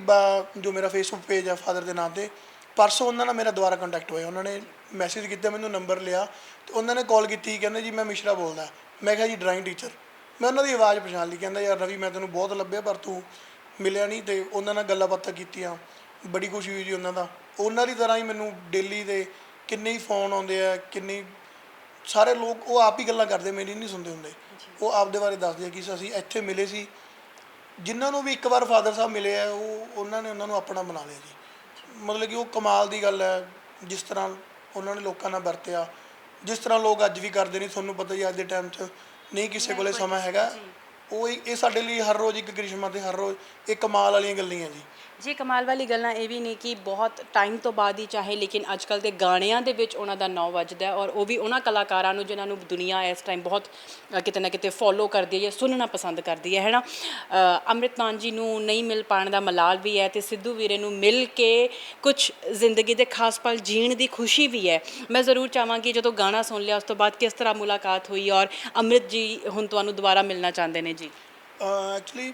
ਜੋ ਮੇਰਾ ਫੇਸਬੁੱਕ ਪੇਜ ਆ ਫਾਦਰ ਦੇ ਨਾਂ 'ਤੇ, ਪਰਸੋਂ ਉਹਨਾਂ ਨਾਲ ਮੇਰਾ ਦੁਬਾਰਾ ਕੰਟੈਕਟ ਹੋਇਆ। ਉਹਨਾਂ ਨੇ ਮੈਸੇਜ ਕੀਤਾ, ਮੈਨੂੰ ਨੰਬਰ ਲਿਆ ਅਤੇ ਉਹਨਾਂ ਨੇ ਕਾਲ ਕੀਤੀ, ਕਹਿੰਦੇ ਜੀ ਮੈਂ ਮਿਸ਼ਰਾ ਬੋਲਦਾ। ਮੈਂ ਕਿਹਾ ਜੀ ਡਰਾਇੰਗ ਟੀਚਰ। ਮੈਂ ਉਹਨਾਂ ਦੀ ਆਵਾਜ਼ ਪਛਾਣ ਲਈ। ਕਹਿੰਦਾ ਯਾਰ ਰਵੀ, ਮੈਂ ਤੈਨੂੰ ਬਹੁਤ ਲੱਭਿਆ ਪਰ ਤੂੰ ਮਿਲਿਆ ਨਹੀਂ। ਅਤੇ ਉਹਨਾਂ ਨਾਲ ਗੱਲਾਂ ਬਾਤਾਂ ਕੀਤੀਆਂ, ਬੜੀ ਖੁਸ਼ੀ ਹੋਈ ਜੀ ਉਹਨਾਂ ਦਾ। ਉਹਨਾਂ ਦੀ ਤਰ੍ਹਾਂ ਹੀ ਮੈਨੂੰ ਡੇਲੀ ਦੇ ਕਿੰਨੇ ਹੀ ਫੋਨ ਆਉਂਦੇ ਆ, ਸਾਰੇ ਲੋਕ ਉਹ ਆਪ ਹੀ ਗੱਲਾਂ ਕਰਦੇ, ਮੇਰੀ ਨਹੀਂ ਸੁਣਦੇ ਹੁੰਦੇ। ਉਹ ਆਪਦੇ ਬਾਰੇ ਦੱਸਦੇ ਆ ਕਿ ਅਸੀਂ ਇੱਥੇ ਮਿਲੇ ਸੀ। ਜਿਨ੍ਹਾਂ ਨੂੰ ਵੀ ਇੱਕ ਵਾਰ ਫਾਦਰ ਸਾਹਿਬ ਮਿਲੇ ਆ, ਉਹਨਾਂ ਨੇ ਉਹਨਾਂ ਨੂੰ ਆਪਣਾ ਬਣਾ ਲਿਆ ਜੀ। ਮਤਲਬ ਕਿ ਉਹ ਕਮਾਲ ਦੀ ਗੱਲ ਹੈ, ਜਿਸ ਤਰ੍ਹਾਂ ਉਹਨਾਂ ਨੇ ਲੋਕਾਂ ਨਾਲ ਵਰਤਿਆ, ਜਿਸ ਤਰ੍ਹਾਂ ਲੋਕ ਅੱਜ ਵੀ ਕਰਦੇ ਨੇ। ਤੁਹਾਨੂੰ ਪਤਾ ਹੀ ਅੱਜ ਦੇ ਟਾਈਮ 'ਚ ਨਹੀਂ ਕਿਸੇ ਕੋਲੇ ਸਮਾਂ ਹੈਗਾ ਉਹ ਇਹ ਸਾਡੇ ਲਈ ਹਰ ਰੋਜ਼ ਇੱਕ ਕ੍ਰਿਸ਼ਮਾ ਤੇ ਹਰ ਰੋਜ਼ ਇਹ ਕਮਾਲ ਵਾਲੀਆਂ ਗੱਲਾਂ ਜੀ। ਜੀ ਕਮਾਲ ਵਾਲੀ ਗੱਲਾਂ ਇਹ ਵੀ ਨੇ ਕਿ ਬਹੁਤ ਟਾਈਮ ਤੋਂ ਬਾਅਦ ਹੀ ਚਾਹੇ ਲੇਕਿਨ ਅੱਜ ਕੱਲ੍ਹ ਦੇ ਗਾਣਿਆਂ ਦੇ ਵਿੱਚ ਉਹਨਾਂ ਦਾ ਨਾਂ ਵੱਜਦਾ ਹੈ, ਔਰ ਉਹ ਵੀ ਉਹਨਾਂ ਕਲਾਕਾਰਾਂ ਨੂੰ ਜਿਨ੍ਹਾਂ ਨੂੰ ਦੁਨੀਆ ਇਸ ਟਾਈਮ ਬਹੁਤ ਕਿਤੇ ਨਾ ਕਿਤੇ ਫੋਲੋ ਕਰਦੀ ਹੈ ਜਾਂ ਸੁਣਨਾ ਪਸੰਦ ਕਰਦੀ ਹੈ ਨਾ। ਅੰਮ੍ਰਿਤ ਮਾਨ ਜੀ ਨੂੰ ਨਹੀਂ ਮਿਲ ਪਾਉਣ ਦਾ ਮਲਾਲ ਵੀ ਹੈ ਤੇ ਸਿੱਧੂ ਵੀਰੇ ਨੂੰ ਮਿਲ ਕੇ ਕੁਝ ਜ਼ਿੰਦਗੀ ਦੇ ਖਾਸ ਪਲ ਜੀਣ ਦੀ ਖੁਸ਼ੀ ਵੀ ਹੈ। ਮੈਂ ਜ਼ਰੂਰ ਚਾਹਾਂਗੀ ਜਦੋਂ ਗਾਣਾ ਸੁਣ ਲਿਆ ਉਸ ਤੋਂ ਬਾਅਦ ਕਿਸ ਤਰ੍ਹਾਂ ਮੁਲਾਕਾਤ ਹੋਈ ਔਰ ਅੰਮ੍ਰਿਤ ਜੀ ਹੁਣ ਤੁਹਾਨੂੰ ਦੁਬਾਰਾ ਮਿਲਣਾ ਚਾਹੁੰਦੇ ਨੇ ਜੀ। ਐਕਚੁਅਲੀ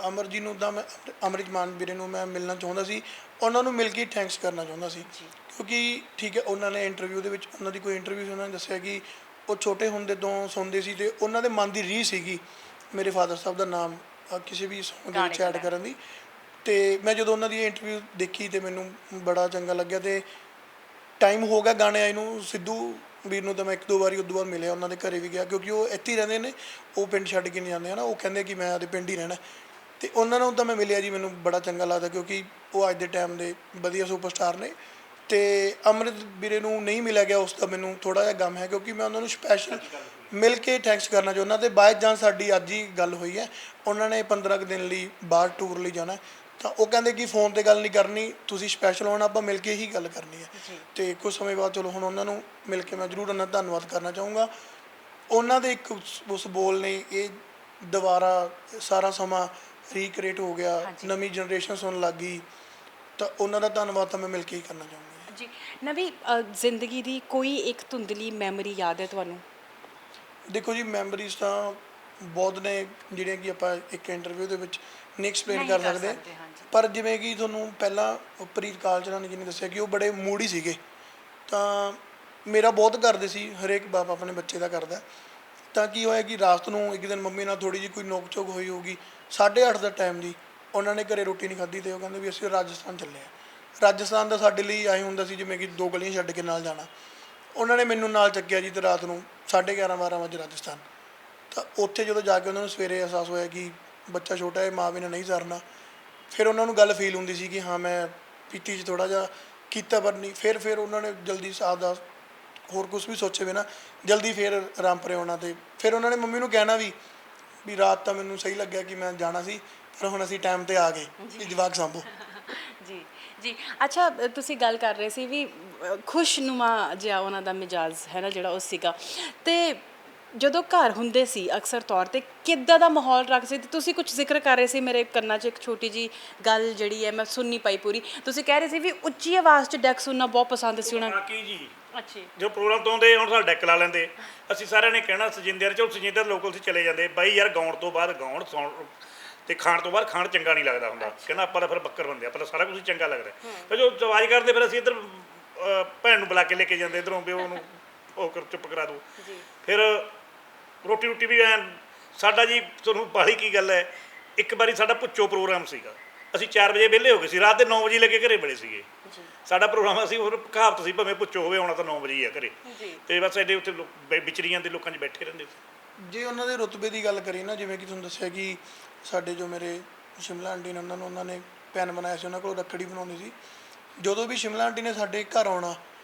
ਅਮਰ ਜੀ ਨੂੰ ਤਾਂ ਮੈਂ ਅੰਮ੍ਰਿਤ ਮਾਨ ਵੀਰੇ ਨੂੰ ਮੈਂ ਮਿਲਣਾ ਚਾਹੁੰਦਾ ਸੀ, ਉਹਨਾਂ ਨੂੰ ਮਿਲ ਕੇ ਥੈਂਕਸ ਕਰਨਾ ਚਾਹੁੰਦਾ ਸੀ ਕਿਉਂਕਿ ਠੀਕ ਹੈ ਉਹਨਾਂ ਨੇ ਇੰਟਰਵਿਊ ਦੇ ਵਿੱਚ ਉਹਨਾਂ ਦੀ ਕੋਈ ਇੰਟਰਵਿਊ 'ਚ ਉਹਨਾਂ ਨੇ ਦੱਸਿਆ ਕਿ ਉਹ ਛੋਟੇ ਹੁੰਦੇ ਤੋਂ ਸੁਣਦੇ ਸੀ ਤੇ ਉਹਨਾਂ ਦੇ ਮਨ ਦੀ ਰੀਝ ਸੀਗੀ ਮੇਰੇ ਫਾਦਰ ਸਾਹਿਬ ਦਾ ਨਾਮ ਕਿਸੇ ਵੀ ਸੌਂਗ ਦੇ ਵਿੱਚ ਐਡ ਕਰਨ ਦੀ। ਤੇ ਮੈਂ ਜਦੋਂ ਉਹਨਾਂ ਦੀ ਇੰਟਰਵਿਊ ਦੇਖੀ ਤੇ ਮੈਨੂੰ ਬੜਾ ਚੰਗਾ ਲੱਗਿਆ ਤੇ ਟਾਈਮ ਹੋ ਗਿਆ ਗਾਣੇ ਆਏ ਨੂੰ। ਸਿੱਧੂ ਵੀਰ ਨੂੰ ਤਾਂ ਮੈਂ 1-2 ਵਾਰੀ ਉਦੋਂ ਬਾਅਦ ਮਿਲਿਆ, ਉਹਨਾਂ ਦੇ ਘਰੇ ਵੀ ਗਿਆ ਕਿਉਂਕਿ ਉਹ ਇੱਥੇ ਹੀ ਰਹਿੰਦੇ ਨੇ, ਉਹ ਪਿੰਡ ਛੱਡ ਕੇ ਨਹੀਂ ਜਾਂਦੇ ਨਾ, ਉਹ ਕਹਿੰਦੇ ਕਿ ਮੈਂ ਆਪਦੇ ਪਿੰਡ ਹੀ ਰਹਿਣਾ। ਤੇ ਉਹਨਾਂ ਨੂੰ ਤਾਂ ਮੈਂ ਮਿਲਿਆ ਜੀ, ਮੈਨੂੰ ਬੜਾ ਚੰਗਾ ਲੱਗਦਾ ਕਿਉਂਕਿ ਉਹ ਅੱਜ ਦੇ ਟਾਈਮ ਦੇ ਵਧੀਆ ਸੁਪਰਸਟਾਰ ਨੇ। ਤੇ ਅੰਮ੍ਰਿਤ ਵੀਰੇ ਨੂੰ ਨਹੀਂ ਮਿਲਿਆ ਗਿਆ ਉਸ ਦਾ ਮੈਨੂੰ ਥੋੜ੍ਹਾ ਜਿਹਾ ਗਮ ਹੈ ਕਿਉਂਕਿ ਮੈਂ ਉਹਨਾਂ ਨੂੰ ਸਪੈਸ਼ਲ ਮਿਲ ਕੇ ਥੈਂਕਸ ਕਰਨਾ ਚਾਹੁੰਦਾ। ਤੇ ਬਾਏ ਚਾਂਸ ਸਾਡੀ ਅੱਜ ਹੀ ਗੱਲ ਹੋਈ ਹੈ, ਉਹਨਾਂ ਨੇ 15 ਕੁ ਦਿਨ ਲਈ ਬਾਹਰ ਟੂਰ ਲਈ ਜਾਣਾ ਤਾਂ ਉਹ ਕਹਿੰਦੇ ਕਿ ਫੋਨ 'ਤੇ ਗੱਲ ਨਹੀਂ ਕਰਨੀ, ਤੁਸੀਂ ਸਪੈਸ਼ਲ ਹੋਣਾ, ਆਪਾਂ ਮਿਲ ਕੇ ਹੀ ਗੱਲ ਕਰਨੀ ਹੈ। ਤੇ ਕੁਝ ਸਮੇਂ ਬਾਅਦ ਚਲੋ ਹੁਣ ਉਹਨਾਂ ਨੂੰ ਮਿਲ ਕੇ ਮੈਂ ਜ਼ਰੂਰ ਉਹਨਾਂ ਦਾ ਧੰਨਵਾਦ ਕਰਨਾ ਚਾਹੂੰਗਾ। ਉਹਨਾਂ ਦੇ ਇੱਕ ਉਸ ਬੋਲ ਨੇ ਇਹ ਦੁਬਾਰਾ ਸਾਰਾ ਸਮਾਂ ਰੀਕ੍ਰੀਏਟ ਹੋ ਗਿਆ, ਨਵੀਂ ਜਨਰੇਸ਼ਨ ਸੁਣਨ ਲੱਗ ਗਈ, ਤਾਂ ਉਹਨਾਂ ਦਾ ਧੰਨਵਾਦ ਤਾਂ ਮੈਂ ਮਿਲ ਕੇ ਹੀ ਕਰਨਾ ਚਾਹੂੰਗਾ ਜੀ। ਨਵੀਂ ਜ਼ਿੰਦਗੀ ਦੀ ਕੋਈ ਇੱਕ ਧੁੰਦਲੀ ਮੈਮਰੀ ਯਾਦ ਹੈ ਤੁਹਾਨੂੰ? ਦੇਖੋ ਜੀ ਮੈਮਰੀਜ਼ ਤਾਂ ਬਹੁਤ ਨੇ ਜਿਹੜੀਆਂ ਕਿ ਆਪਾਂ ਇੱਕ ਇੰਟਰਵਿਊ ਦੇ ਵਿੱਚ ਨਹੀਂ ਐਕਸਪਲੇਨ ਕਰ ਸਕਦੇ, ਪਰ ਜਿਵੇਂ ਕਿ ਤੁਹਾਨੂੰ ਪਹਿਲਾਂ ਪ੍ਰੀਤ ਕਾਲਚਰਾਂ ਨੇ ਜਿਹਨੇ ਦੱਸਿਆ ਕਿ ਉਹ ਬੜੇ ਮੂਡੀ ਸੀਗੇ, ਤਾਂ ਮੇਰਾ ਬਹੁਤ ਕਰਦੇ ਸੀ, ਹਰੇਕ ਬਾਪ ਆਪਣੇ ਬੱਚੇ ਦਾ ਕਰਦਾ। ਤਾਂ ਕੀ ਹੋਇਆ ਕਿ ਰਾਤ ਨੂੰ ਇੱਕ ਦਿਨ ਮੰਮੀ ਨਾਲ ਥੋੜ੍ਹੀ ਜਿਹੀ ਕੋਈ ਨੋਕ ਝੋਕ ਹੋਈ ਹੋਊਗੀ, 8:30 ਦਾ ਟਾਈਮ ਜੀ, ਉਹਨਾਂ ਨੇ ਘਰੇ ਰੋਟੀ ਨਹੀਂ ਖਾਧੀ ਤੇ ਉਹ ਕਹਿੰਦੇ ਵੀ ਅਸੀਂ ਰਾਜਸਥਾਨ ਚੱਲੇ ਹਾਂ। ਰਾਜਸਥਾਨ ਦਾ ਸਾਡੇ ਲਈ ਆਏ ਹੁੰਦਾ ਸੀ ਜਿਵੇਂ ਕਿ 2 ਗਲੀਆਂ ਛੱਡ ਕੇ ਨਾਲ ਜਾਣਾ। ਉਹਨਾਂ ਨੇ ਮੈਨੂੰ ਨਾਲ ਚੱਕਿਆ ਜੀ ਤੇ ਰਾਤ ਨੂੰ 11:30-12 ਵਜੇ ਰਾਜਸਥਾਨ। ਤਾਂ ਉੱਥੇ ਜਦੋਂ ਜਾ ਕੇ ਉਹਨਾਂ ਨੂੰ ਸਵੇਰੇ ਅਹਿਸਾਸ ਹੋਇਆ ਕਿ ਬੱਚਾ ਛੋਟਾ ਹੈ, ਮਾਂ ਬਿਨਾਂ ਨਹੀਂ ਸਰਨਾ, ਫਿਰ ਉਹਨਾਂ ਨੂੰ ਗੱਲ ਫੀਲ ਹੁੰਦੀ ਸੀ ਕਿ ਹਾਂ ਮੈਂ ਪੀਤੀ 'ਚ ਥੋੜ੍ਹਾ ਜਿਹਾ ਕੀਤਾ ਪਰ ਨਹੀਂ। ਫਿਰ ਉਹਨਾਂ ਨੇ ਜਲਦੀ ਆਪਦਾ ਹੋਰ ਕੁਝ ਵੀ ਸੋਚੇ ਬਿਨਾਂ ਜਲਦੀ ਫਿਰ ਰਾਮਪੁਰੇ ਆਉਣਾ। ਤੇ ਫਿਰ ਉਹਨਾਂ ਨੇ ਮੰਮੀ ਨੂੰ ਕਹਿਣਾ ਵੀ ਰਾਤ ਤਾਂ ਮੈਨੂੰ ਸਹੀ ਲੱਗਿਆ ਕਿ ਮੈਂ ਜਾਣਾ ਸੀ, ਪਰ ਹੁਣ ਅਸੀਂ ਟਾਈਮ 'ਤੇ ਆ ਗਏ ਵੀ ਜਵਾਕ ਸਾਂਭੋ। ਜੀ ਜੀ। ਅੱਛਾ, ਤੁਸੀਂ ਗੱਲ ਕਰ ਰਹੇ ਸੀ ਵੀ ਖੁਸ਼ਨੁਮਾ ਜਿਹਾ ਉਹਨਾਂ ਦਾ ਮਿਜਾਜ਼ ਹੈ ਨਾ ਜਿਹੜਾ ਉਹ ਸੀਗਾ, ਤੇ ਜਦੋਂ ਘਰ ਹੁੰਦੇ ਸੀ ਅਕਸਰ ਤੌਰ 'ਤੇ ਕਿੱਦਾਂ ਦਾ ਮਾਹੌਲ ਰੱਖਦੇ ਸੀ? ਤੁਸੀਂ ਕੁਝ ਜ਼ਿਕਰ ਕਰ ਰਹੇ ਸੀ, ਮੇਰੇ ਕੰਨਾਂ 'ਚ ਇੱਕ ਛੋਟੀ ਜੀ ਗੱਲ ਜਿਹੜੀ ਹੈ ਮੈਂ ਸੁਣਨੀ ਪਈ ਪੂਰੀ। ਤੁਸੀਂ ਕਹਿ ਰਹੇ ਸੀ ਵੀ ਉੱਚੀ ਆਵਾਜ਼ 'ਚ ਡੈਕ ਸੁਣਨਾ ਬਹੁਤ ਪਸੰਦ ਸੀ ਉਹਨਾਂ ਨੂੰ। ਕੀ ਜੀ, ਅੱਛਾ, ਜੋ ਪ੍ਰੋਗਰਾਮ ਤੋਂ ਆਉਂਦੇ ਹੁਣ ਸਾਡਾ ਡੈਕ ਲਾ ਲੈਂਦੇ, ਅਸੀਂ ਸਾਰਿਆਂ ਨੇ ਕਹਿਣਾ ਸਜਿੰਦਰ ਚਲੋ ਸਜਿੰਦਰ ਲੋਕਲ ਸੀ ਚਲੇ ਜਾਂਦੇ, ਬਾਈ ਯਾਰ ਗਾਉਣ ਤੋਂ ਬਾਅਦ ਗਾਉਣ, ਸੌਣ ਤੇ ਖਾਣ ਤੋਂ ਬਾਅਦ ਖਾਣ ਚੰਗਾ ਨਹੀਂ ਲੱਗਦਾ ਹੁੰਦਾ। ਕਹਿੰਦਾ ਆਪਾਂ ਤਾਂ ਫਿਰ ਬੱਕਰ ਬੰਦੇ, ਆਪਾਂ ਤਾਂ ਸਾਰਾ ਕੁਝ ਚੰਗਾ ਲੱਗਦਾ। ਫਿਰ ਜੋ ਆਵਾਜ਼ ਕਰਦੇ ਫਿਰ ਅਸੀਂ ਇੱਧਰ ਭੈਣ ਨੂੰ ਬੁਲਾ ਕੇ ਲੈ ਕੇ ਜਾਂਦੇ ਇੱਧਰੋਂ ਵੀ ਉਹਨੂੰ ਉਹ ਚੁੱਪ ਕਰਾ ਦਿਓ। ਫਿਰ ਰੋਟੀ ਵੀ ਐਨ ਸਾਡਾ ਜੀ, ਤੁਹਾਨੂੰ ਬਾਹਲੀ ਕੀ ਗੱਲ ਹੈ, ਇੱਕ ਵਾਰੀ ਸਾਡਾ ਭੁੱਚੋ ਪ੍ਰੋਗਰਾਮ ਸੀਗਾ, ਅਸੀਂ 4 ਵਜੇ ਵਿਹਲੇ ਹੋ ਗਏ ਸੀ, ਰਾਤ ਦੇ 9 ਵਜੇ ਲੱਗੇ ਘਰੇ ਬੜੇ ਸੀਗੇ। ਸਾਡਾ ਪ੍ਰੋਗਰਾਮ ਅਸੀਂ ਹੋਰ ਕਹਾਵਤ ਸੀ ਭਾਵੇਂ ਭੁੱਚੋ ਹੋਵੇ ਆਉਣਾ ਤਾਂ 9 ਵਜੇ ਹੀ ਆ ਘਰੇ, ਤੇ ਬਸ ਐਡੇ ਉੱਥੇ ਵਿਚਰੀਆਂ ਦੇ ਲੋਕਾਂ 'ਚ ਬੈਠੇ ਰਹਿੰਦੇ ਸੀ। ਜੇ ਉਹਨਾਂ ਦੇ ਰੁਤਬੇ ਦੀ ਗੱਲ ਕਰੀਏ ਨਾ, ਜਿਵੇਂ ਕਿ ਤੁਹਾਨੂੰ ਦੱਸਿਆ ਕਿ ਸਾਡੇ ਜੋ ਮੇਰੇ ਸ਼ਿਮਲਾ ਆਂਟੀ ਨੇ ਉਹਨਾਂ ਨੇ ਪੈਨ ਬਣਾਇਆ ਸੀ, ਉਹਨਾਂ ਕੋਲ ਰੱਖੜੀ ਬਣਾਉਂਦੀ ਸੀ। ਜਦੋਂ ਵੀ ਸ਼ਿਮਲਾ ਆਂਟੀ ਨੇ ਸਾਡੇ ਘਰ ਆਉਣਾ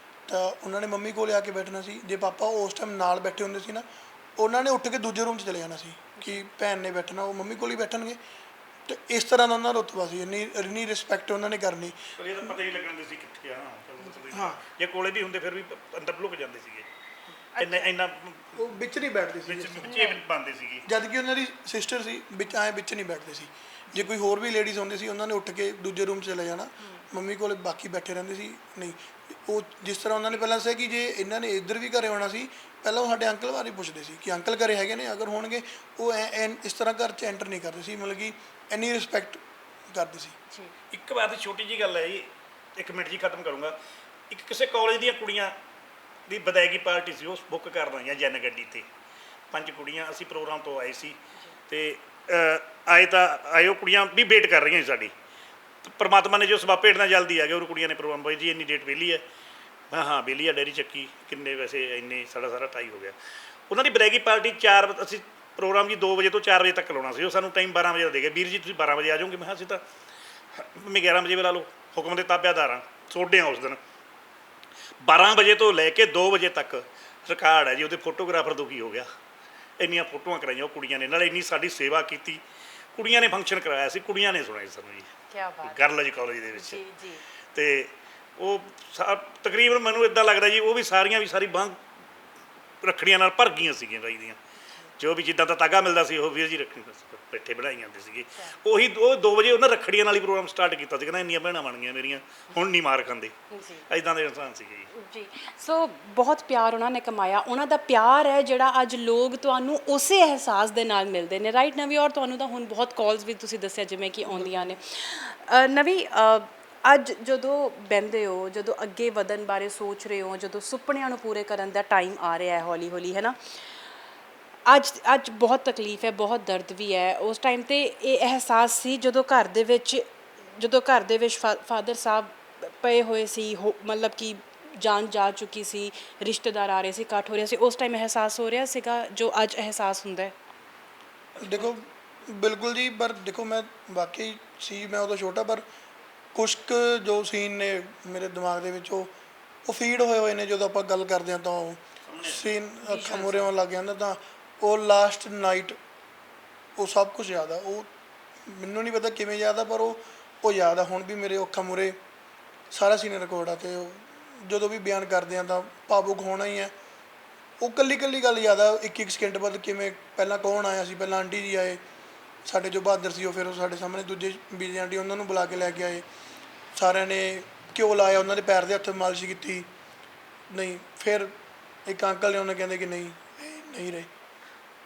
ਤਾਂ ਉਹਨਾਂ ਨੇ ਮੰਮੀ ਕੋਲ ਆ ਕੇ ਬੈਠਣਾ ਸੀ। ਜੇ ਪਾਪਾ ਉਸ ਟਾਈਮ ਨਾਲ ਬੈਠੇ ਹੁੰਦੇ ਸੀ ਨਾ, ਉਹਨਾਂ ਨੇ ਉੱਠ ਕੇ ਦੂਜੇ ਰੂਮ 'ਚ ਚਲੇ ਜਾਣਾ ਸੀ ਕਿ ਭੈਣ ਨੇ ਬੈਠਣਾ, ਉਹ ਮੰਮੀ ਕੋਲ ਹੀ ਬੈਠਣਗੇ। ਤੇ ਇਸ ਤਰ੍ਹਾਂ ਦਾ ਉਹਨਾਂ ਦਾ ਰੁਤਬਾ ਸੀ, ਇੰਨੀ ਰਿਸਪੈਕਟ ਉਹਨਾਂ ਨੇ ਕਰਨੀ। ਪਰ ਇਹ ਤਾਂ ਪਤਾ ਹੀ ਲੱਗਣ ਦੇ ਸੀ ਕਿੱਥੇ ਆ। ਹਾਂ, ਜੇ ਕੋਲੇ ਵੀ ਹੁੰਦੇ ਫਿਰ ਵੀ ਅੰਦਰ ਲੁਕ ਜਾਂਦੇ ਸੀਗੇ, ਇੰਨਾ ਉਹ ਵਿੱਚ ਨਹੀਂ ਬੈਠਦੇ ਸੀ, ਵਿੱਚ ਪਾਉਂਦੇ ਸੀਗੇ। ਜਦ ਕਿ ਉਹਨਾਂ ਦੀ ਸਿਸਟਰ ਸੀ, ਵਿੱਚ ਨਹੀਂ ਬੈਠਦੇ ਸੀ। ਜੇ ਕੋਈ ਹੋਰ ਵੀ ਲੇਡੀਜ਼ ਹੁੰਦੀ ਸੀ ਉਹਨਾਂ ਨੇ ਉੱਠ ਕੇ ਦੂਜੇ ਰੂਮ 'ਚ ਚਲੇ ਜਾਣਾ, ਮੰਮੀ ਕੋਲ ਬਾਕੀ ਬੈਠੇ ਰਹਿੰਦੇ ਸੀ। ਨਹੀਂ, ਉਹ ਜਿਸ ਤਰ੍ਹਾਂ ਉਹਨਾਂ ਨੇ ਪਹਿਲਾਂ ਦੱਸਿਆ ਕਿ ਜੇ ਇਹਨਾਂ ਨੇ ਇੱਧਰ ਵੀ ਘਰੇ ਆਉਣਾ ਸੀ, ਪਹਿਲਾਂ ਉਹ ਸਾਡੇ ਅੰਕਲ ਬਾਰੇ ਪੁੱਛਦੇ ਸੀ ਕਿ ਅੰਕਲ ਘਰੇ ਹੈਗੇ ਨੇ, ਅਗਰ ਹੋਣਗੇ ਉਹ ਇਸ ਤਰ੍ਹਾਂ ਘਰ 'ਚ ਐਂਟਰ ਨਹੀਂ ਕਰਦੇ ਸੀ, ਮਤਲਬ ਕਿ ਇੰਨੀ ਰਿਸਪੈਕਟ ਕਰਦੇ ਸੀ। ਇੱਕ ਵਾਰ ਦੀ ਛੋਟੀ ਜਿਹੀ ਗੱਲ ਹੈ ਜੀ, 1 ਮਿੰਟ ਜੀ ਖਤਮ ਕਰੂੰਗਾ। ਇੱਕ ਕਿਸੇ ਕਾਲਜ ਦੀਆਂ ਕੁੜੀਆਂ ਦੀ ਵਿਦਾਇਗੀ ਪਾਰਟੀ ਸੀ, ਉਹ ਬੁੱਕ ਕਰ ਰਹੀਆਂ ਜਨ ਗੱਡੀ 'ਤੇ 5 ਕੁੜੀਆਂ, ਅਸੀਂ ਪ੍ਰੋਗਰਾਮ ਤੋਂ ਆਏ ਸੀ ਤੇ ਆਏ ਉਹ ਕੁੜੀਆਂ ਵੀ ਵੇਟ ਕਰ ਰਹੀਆਂ ਸੀ ਸਾਡੀ। ਪਰਮਾਤਮਾ ਨੇ ਜੋ ਸਬੱਬ ਭੇਟਣਾ ਜਲਦੀ ਆ ਗਿਆ, ਉਹ ਕੁੜੀਆਂ ਨੇ ਪ੍ਰੋਗਰਾਮ ਬਾਈ ਜੀ ਇੰਨੀ ਡੇਟ ਵਿਹਲੀ ਹੈ, ਹਾਂ ਵਿਹਲੀ ਆ, ਡੈਰੀ ਚੱਕੀ ਕਿੰਨੇ ਵੈਸੇ ਇੰਨੇ ਸਾਰਾ ਟਾਈ ਹੋ ਗਿਆ। ਉਹਨਾਂ ਦੀ ਵਿਦਾਇਗੀ ਪਾਰਟੀ 4 ਅਸੀਂ ਪ੍ਰੋਗਰਾਮ ਜੀ 2 ਵਜੇ ਤੋਂ 4 ਵਜੇ ਤੱਕ ਲਾਉਣਾ ਸੀ, ਉਹ ਸਾਨੂੰ ਟਾਈਮ 12 ਵਜੇ ਦਾ ਦੇ ਗਏ। ਵੀਰ ਜੀ ਤੁਸੀਂ 12 ਵਜੇ ਆ ਜਾਓਗੇ? ਮੈਂ ਕਿਹਾ ਅਸੀਂ ਤਾਂ ਮੈਂ 11 ਵਜੇ ਲਾ ਲਓ, ਹੁਕਮ ਦੇ ਤਾਬਿਆਦਾਰ ਹਾਂ, ਸੋਡੇ ਹਾਂ ਉਸ ਦਿਨ। 12 ਵਜੇ ਤੋਂ ਲੈ ਕੇ 2 ਵਜੇ ਤੱਕ ਰਿਕਾਰਡ ਹੈ ਜੀ, ਉਹਦੇ ਫੋਟੋਗ੍ਰਾਫਰ ਦੁਖੀ ਹੋ ਗਿਆ ਇੰਨੀਆਂ ਫੋਟੋਆਂ ਕਰਾਈਆਂ ਉਹ ਕੁੜੀਆਂ ਨੇ, ਨਾਲੇ ਇੰਨੀ ਸਾਡੀ ਸੇਵਾ ਕੀਤੀ। ਕੁੜੀਆਂ ਨੇ ਫੰਕਸ਼ਨ ਕਰਾਇਆ ਸੀ, ਕੁੜੀਆਂ ਨੇ ਸੁਣਾਈ ਸਾਨੂੰ ਜੀ, ਕੀ ਬਾਤ, ਗਰਲਜ ਕਾਲਜ ਦੇ ਵਿੱਚ। ਜੀ ਜੀ। ਤੇ ਉਹ ਤਕਰੀਬਨ ਮੈਨੂੰ ਇਦਾਂ ਲੱਗਦਾ ਜੀ ਉਹ ਵੀ ਸਾਰੀਆਂ ਵੀ ਸਾਰੀ ਬਾਂਹ ਰੱਖੜੀਆਂ ਨਾਲ ਭਰ ਗਈਆਂ ਸੀਗੀਆਂ ਬਾਈ ਦੀਆਂ, ਜੋ ਵੀ ਜਿੱਦਾਂ ਦਾ ਤਾਗਾ ਮਿਲਦਾ ਸੀ ਉਹ ਵੀਰ ਜੀ ਰੱਖੜੀ ਪੇਠੇ ਬਣਾਈ ਜਾਂਦੇ ਸੀਗੇ। ਉਹੀ ਉਹ 2 ਵਜੇ ਉਹਨਾਂ ਰੱਖੜੀਆਂ ਨਾਲ ਹੀ ਪ੍ਰੋਗਰਾਮ ਸਟਾਰਟ ਕੀਤਾ ਸੀ, ਕਹਿੰਦਾ ਇੰਨੀਆਂ ਭੈਣਾਂ ਬਣ ਗਈਆਂ ਮੇਰੀਆਂ, ਹੁਣ ਨਹੀਂ ਮਾਰ ਖਾਂਦੇ। ਜੀ ਇਦਾਂ ਦੇ ਇਨਸਾਨ ਸੀਗੇ ਜੀ। ਜੀ। ਸੋ ਬਹੁਤ ਪਿਆਰ ਉਹਨਾਂ ਨੇ ਕਮਾਇਆ, ਉਹਨਾਂ ਦਾ ਪਿਆਰ ਹੈ ਜਿਹੜਾ ਅੱਜ ਲੋਕ ਤੁਹਾਨੂੰ ਉਸੇ ਅਹਿਸਾਸ ਦੇ ਨਾਲ ਮਿਲਦੇ ਨੇ, ਰਾਈਟ ਨਵੀ? ਔਰ ਤੁਹਾਨੂੰ ਤਾਂ ਹੁਣ ਬਹੁਤ ਕਾਲਸ ਵੀ ਤੁਸੀਂ ਦੱਸਿਆ ਜਿਵੇਂ ਕਿ ਆਉਂਦੀਆਂ ਨੇ। ਨਵੀ, ਅੱਜ ਜਦੋਂ ਬਹਿੰਦੇ ਹੋ, ਜਦੋਂ ਅੱਗੇ ਵਧਣ ਬਾਰੇ ਸੋਚ ਰਹੇ ਹੋ, ਜਦੋਂ ਸੁਪਨਿਆਂ ਨੂੰ ਪੂਰੇ ਕਰਨ ਦਾ ਟਾਈਮ ਆ ਰਿਹਾ ਹੈ ਹੌਲੀ ਹੌਲੀ, ਹੈ ਨਾ, ਅੱਜ ਬਹੁਤ ਤਕਲੀਫ ਹੈ, ਬਹੁਤ ਦਰਦ ਵੀ ਹੈ। ਉਸ ਟਾਈਮ 'ਤੇ ਇਹ ਅਹਿਸਾਸ ਸੀ ਜਦੋਂ ਘਰ ਦੇ ਵਿੱਚ ਫਾਦਰ ਸਾਹਿਬ ਪਏ ਹੋਏ ਸੀ, ਮਤਲਬ ਕਿ ਜਾਨ ਜਾ ਚੁੱਕੀ ਸੀ, ਰਿਸ਼ਤੇਦਾਰ ਆ ਰਹੇ ਸੀ, ਇਕੱਠ ਹੋ ਰਿਹਾ ਸੀ, ਉਸ ਟਾਈਮ ਅਹਿਸਾਸ ਹੋ ਰਿਹਾ ਸੀਗਾ ਜੋ ਅੱਜ ਅਹਿਸਾਸ ਹੁੰਦਾ ਹੈ? ਦੇਖੋ ਬਿਲਕੁਲ ਜੀ, ਪਰ ਦੇਖੋ ਮੈਂ ਵਾਕਈ ਸੀ, ਮੈਂ ਉਦੋਂ ਛੋਟਾ, ਪਰ ਕੁਛ ਕੁ ਜੋ ਸੀਨ ਨੇ ਮੇਰੇ ਦਿਮਾਗ ਦੇ ਵਿੱਚ ਉਹ ਫੀਡ ਹੋਏ ਨੇ। ਜਦੋਂ ਆਪਾਂ ਗੱਲ ਕਰਦੇ ਹਾਂ ਤਾਂ ਉਹ ਸੀਨ ਅੱਖਾਂ ਮੂਹਰੇ ਆਉਣ ਲੱਗ ਜਾਂਦਾ, ਤਾਂ ਉਹ ਲਾਸਟ ਨਾਈਟ ਉਹ ਸਭ ਕੁਝ ਯਾਦ ਆ। ਉਹ ਮੈਨੂੰ ਨਹੀਂ ਪਤਾ ਕਿਵੇਂ ਯਾਦ ਆ, ਪਰ ਉਹ ਯਾਦ ਆ ਹੁਣ ਵੀ ਮੇਰੇ ਅੱਖਾਂ ਮੂਹਰੇ ਸਾਰਾ ਸੀਨ ਰਿਕਾਰਡ ਆ। ਅਤੇ ਜਦੋਂ ਵੀ ਬਿਆਨ ਕਰਦੇ ਹਾਂ ਤਾਂ ਭਾਵੁਕ ਹੋਣਾ ਹੀ ਹੈ। ਉਹ ਕੱਲੀ ਗੱਲ ਯਾਦ ਆ, ਇੱਕ ਸਕਿੰਟ ਬਾਅਦ ਕਿਵੇਂ ਪਹਿਲਾਂ ਕੌਣ ਆਇਆ ਸੀ, ਪਹਿਲਾਂ ਆਂਟੀ ਜੀ ਆਏ ਸਾਡੇ ਜੋ ਬਹਾਦਰ ਸੀ, ਉਹ ਫਿਰ ਉਹ ਸਾਡੇ ਸਾਹਮਣੇ ਦੂਜੇ ਬੀਜੀ ਆਂਟੀ ਉਹਨਾਂ ਨੂੰ ਬੁਲਾ ਕੇ ਲੈ ਕੇ ਆਏ, ਸਾਰਿਆਂ ਨੇ ਘਿਓ ਲਾਇਆ, ਉਹਨਾਂ ਦੇ ਪੈਰ ਦੇ ਹੱਥ ਮਾਲਿਸ਼ ਕੀਤੀ। ਨਹੀਂ, ਫਿਰ ਇੱਕ ਅੰਕਲ ਨੇ ਉਹਨੇ ਕਹਿੰਦੇ ਕਿ ਨਹੀਂ ਨਹੀਂ ਰਹੇ।